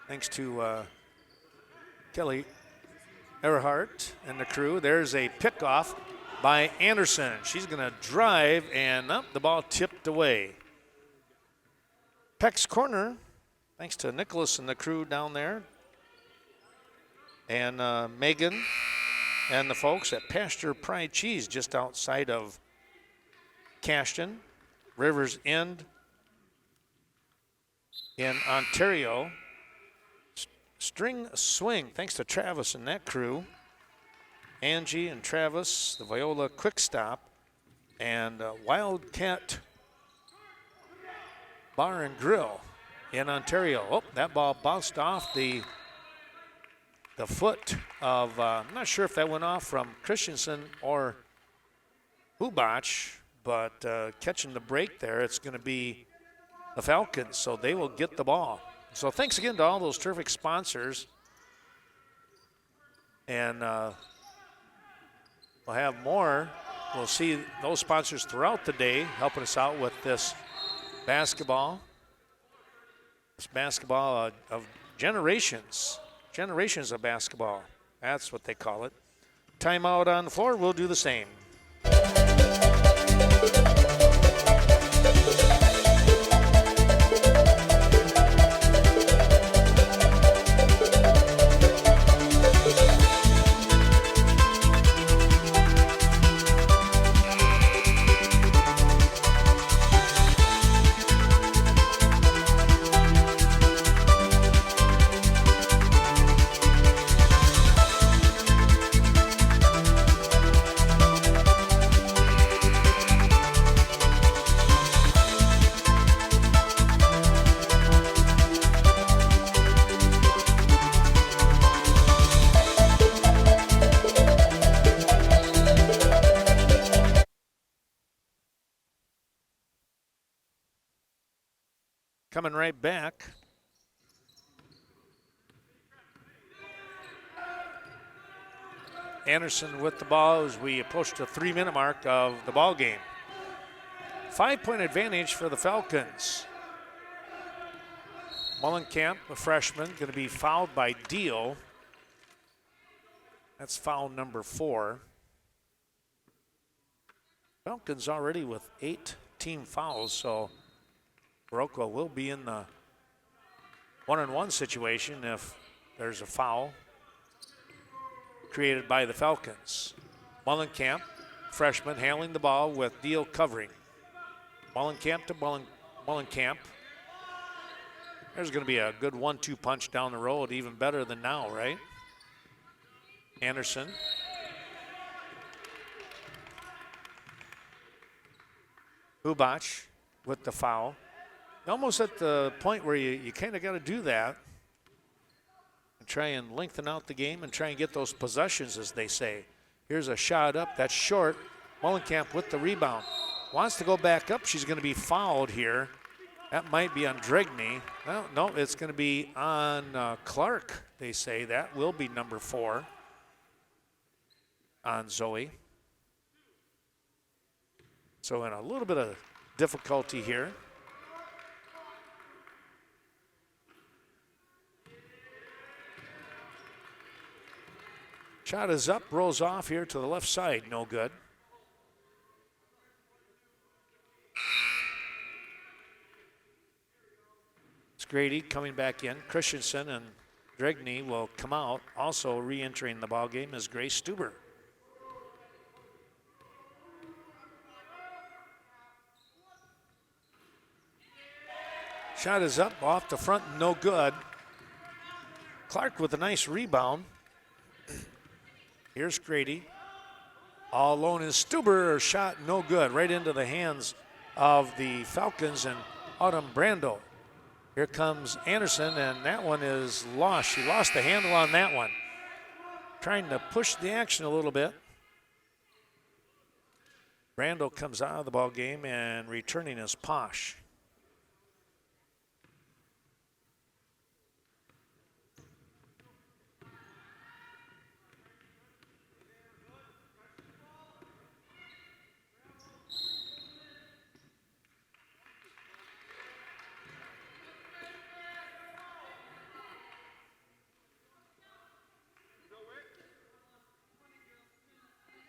Thanks to Kelly Earhart and the crew. There's a pickoff by Anderson. She's going to drive, and the ball tipped away. Peck's Corner, thanks to Nicholas and the crew down there. And Megan and the folks at Pasture Pride Cheese just outside of Cashton, Rivers End in Ontario. String Swing, thanks to Travis and that crew. Angie and Travis, the Viola Quick Stop, and Wildcat Bar and Grill in Ontario. Oh, that ball bounced off the foot of, I'm not sure if that went off from Christensen or Hubach, but catching the break there, it's going to be the Falcons, so they will get the ball. So thanks again to all those terrific sponsors. And we'll have more. We'll see those sponsors throughout the day helping us out with this basketball. This basketball of generations. Generations of basketball. That's what they call it. Timeout on the floor. We'll do the same. Coming right back. Anderson with the ball as we approach the 3-minute mark of the ball game. 5-point advantage for the Falcons. Mullenkamp, a freshman, going to be fouled by Deal. That's foul number 4. Falcons already with 8 team fouls, so Viroqua will be in the 1-on-1 situation if there's a foul created by the Falcons. Mullenkamp, freshman, handling the ball with Deal covering. Mullenkamp to Mullenkamp. There's going to be a good 1-2 punch down the road, even better than now, right? Anderson. Hubach with the foul. Almost at the point where you kind of got to do that and try and lengthen out the game and try and get those possessions, as they say. Here's a shot up. That's short. Mullenkamp with the rebound. Wants to go back up. She's going to be fouled here. That might be on Dregney. Well, no, it's going to be on Clark, they say. That will be number 4 on Zoe. So in a little bit of difficulty here. Shot is up, rolls off here to the left side, no good. It's Grady coming back in. Christensen and Dregney will come out. Also re-entering the ballgame is Grace Stuber. Shot is up, off the front, no good. Clark with a nice rebound. Here's Grady. All alone is Stuber. Shot no good. Right into the hands of the Falcons and Autumn Brando. Here comes Anderson, and that one is lost. She lost the handle on that one. Trying to push the action a little bit. Brando comes out of the ball game, and returning is Posh.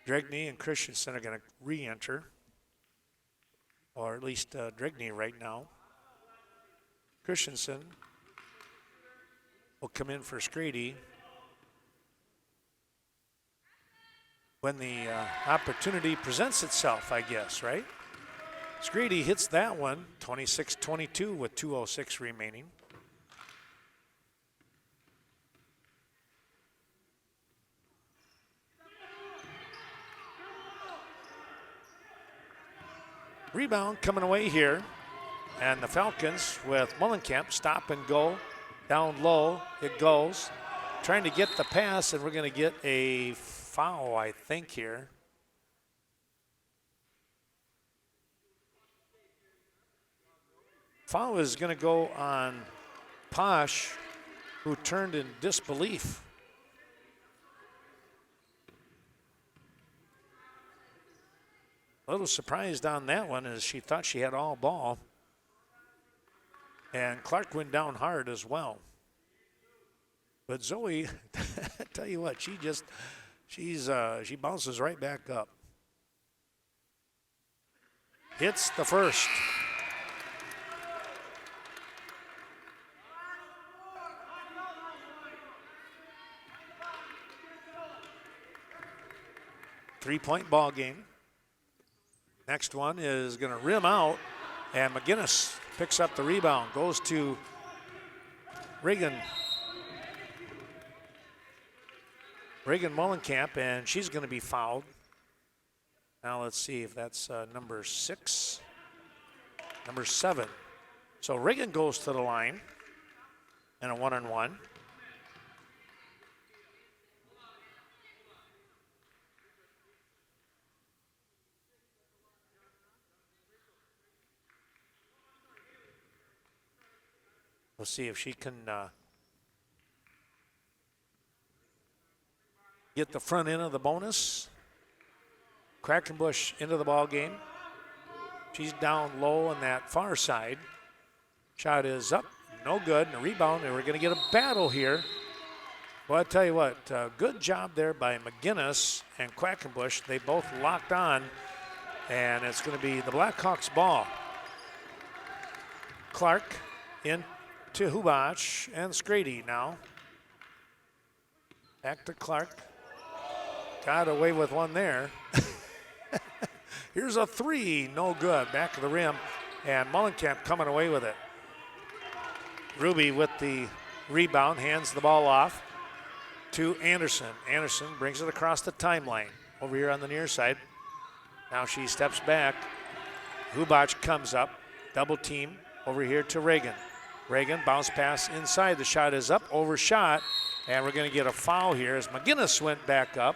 Dregney and Christensen are going to re-enter, or at least Dregney right now. Christensen will come in for Scrady when the opportunity presents itself, I guess, right? Scrady hits that one, 26-22 with 2:06 remaining. Rebound coming away here, and the Falcons with Mullenkamp stop and go. Down low, it goes. Trying to get the pass, and we're going to get a foul, I think, here. Foul is going to go on Posh, who turned in disbelief. A little surprised on that one as she thought she had all ball. And Clark went down hard as well. But Zoe, I tell you what, she bounces right back up. Hits the first. Three-point ball game. Next one is going to rim out, and McGinnis picks up the rebound, goes to Reagan Mullenkamp, and she's going to be fouled. Now let's see if that's number 6, number 7. So Reagan goes to the line, and a one-on-one. We'll see if she can get the front end of the bonus. Quackenbush into the ball game. She's down low on that far side. Shot is up, no good, and a rebound, and we're going to get a battle here. Well, I tell you what, good job there by McGinnis and Quackenbush. They both locked on, and it's going to be the Blackhawks ball. Clark in to Hubach and Scrady now. Back to Clark. Got away with one there. Here's a three, no good. Back of the rim, and Mullenkamp coming away with it. Ruby with the rebound, hands the ball off to Anderson. Anderson brings it across the timeline over here on the near side. Now she steps back. Hubach comes up, double team over here to Reagan. Reagan, bounce pass inside. The shot is up, overshot, and we're going to get a foul here as McGinnis went back up.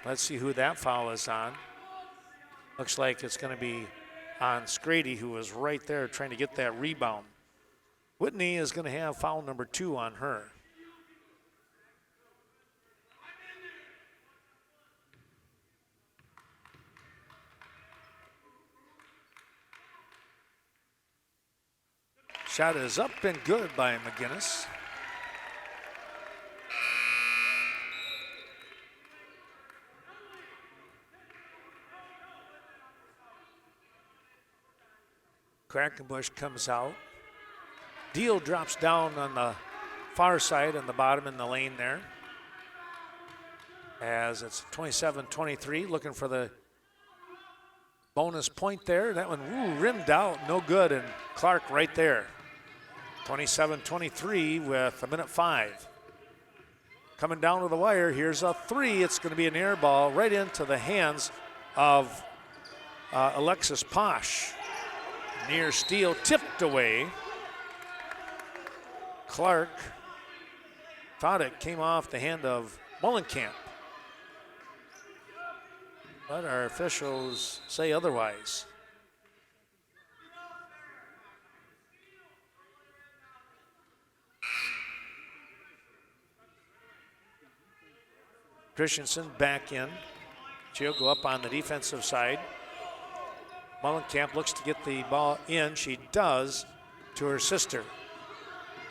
Let's see who that foul is on. Looks like it's going to be on Scrady, who was right there trying to get that rebound. Whitney is going to have foul number 2 on her. Shot is up and good by McGinnis. Quackenbush comes out. Deal drops down on the far side on the bottom in the lane there. As it's 27-23, looking for the bonus point there. That one rimmed out, no good, and Clark right there. 27-23 with 1:05. Coming down to the wire, here's a three. It's going to be an air ball right into the hands of Alexis Posh. Near steal, tipped away. Clark thought it came off the hand of Mullenkamp, but our officials say otherwise. Christensen back in. She'll go up on the defensive side. Mullenkamp looks to get the ball in. She does to her sister.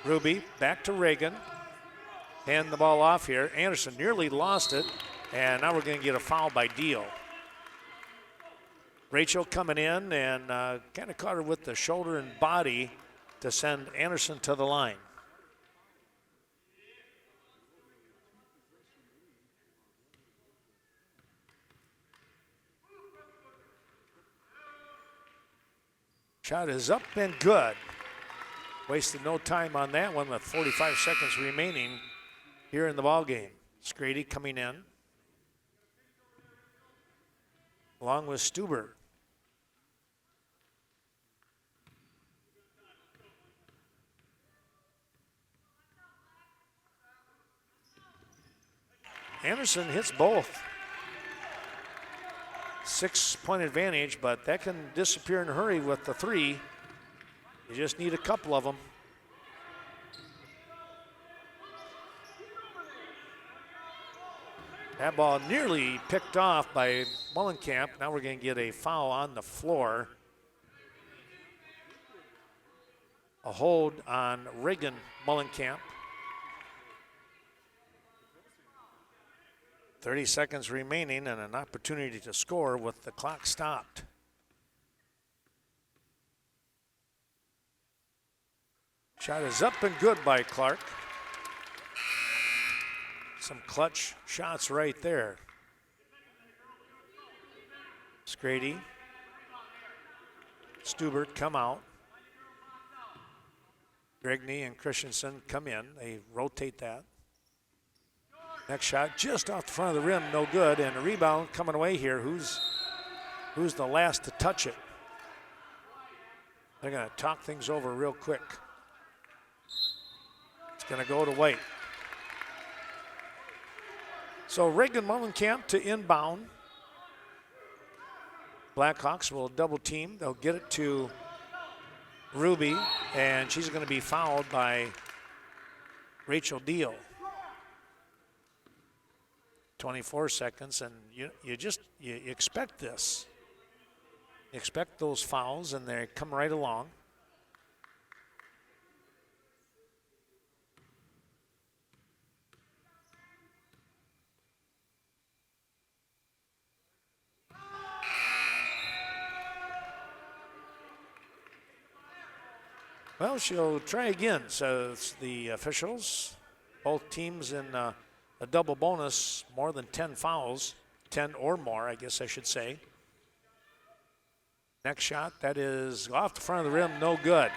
Ruby back to Reagan. Hand the ball off here. Anderson nearly lost it, and now we're going to get a foul by Deal. Rachel coming in and kind of caught her with the shoulder and body to send Anderson to the line. Shot is up and good. Wasted no time on that one with 45 seconds remaining here in the ball game. Scrady coming in, along with Stuber. Anderson hits both. 6-point advantage, but that can disappear in a hurry with the three. You just need a couple of them. That ball nearly picked off by Mullenkamp. Now we're going to get a foul on the floor. A hold on Reagan Mullenkamp. 30 seconds remaining and an opportunity to score with the clock stopped. Shot is up and good by Clark. Some clutch shots right there. Scrady, Stubert come out. Grigney and Christensen come in. They rotate that. Next shot just off the front of the rim, no good, and a rebound coming away here. Who's the last to touch it? They're going to talk things over real quick. It's going to go to White. So Reagan Mullenkamp to inbound. Blackhawks will double team. They'll get it to Ruby, and she's going to be fouled by Rachel Deal. 24 seconds, and you expect this. You expect those fouls, and they come right along. Well, she'll try again, says the officials. Both teams in a double bonus, more than 10 fouls, 10 or more, I guess I should say. Next shot, that is off the front of the rim, no good.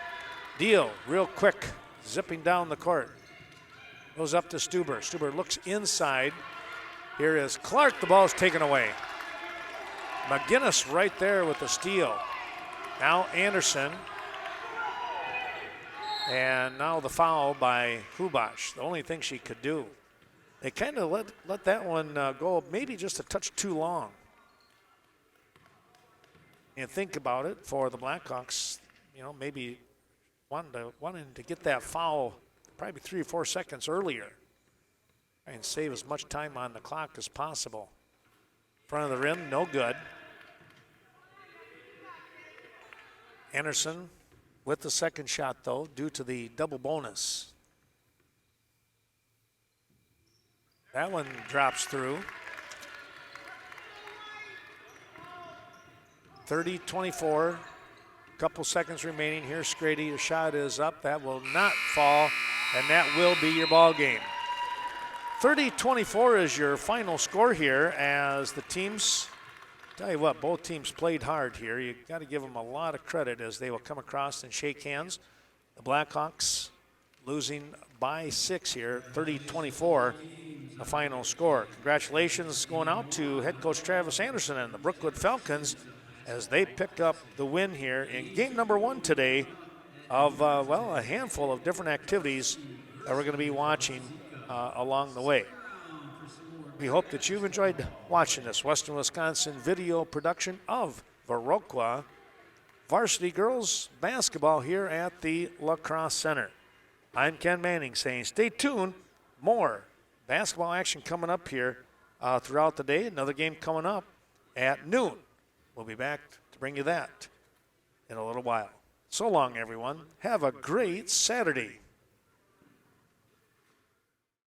Deal, real quick, zipping down the court. Goes up to Stuber. Stuber looks inside. Here is Clark, the ball's taken away. McGinnis right there with the steal. Now Anderson. And now the foul by Hubash, the only thing she could do. They kind of let that one go maybe just a touch too long. And think about it for the Blackhawks, maybe wanting to get that foul probably 3 or 4 seconds earlier and save as much time on the clock as possible. Front of the rim, no good. Anderson with the second shot, though, due to the double bonus. That one drops through. 30-24. Couple seconds remaining here. Scrady, the shot is up. That will not fall, and that will be your ball game. 30-24 is your final score here as the teams, tell you what, both teams played hard here. You got to give them a lot of credit as they will come across and shake hands. The Blackhawks losing by 6 here, 30-24, the final score. Congratulations going out to head coach Travis Anderson and the Brookwood Falcons as they pick up the win here in game number 1 today of, a handful of different activities that we're going to be watching along the way. We hope that you've enjoyed watching this Western Wisconsin video production of Viroqua Varsity Girls Basketball here at the Lacrosse Center. I'm Ken Manning saying stay tuned. More basketball action coming up here throughout the day. Another game coming up at noon. We'll be back to bring you that in a little while. So long, everyone. Have a great Saturday.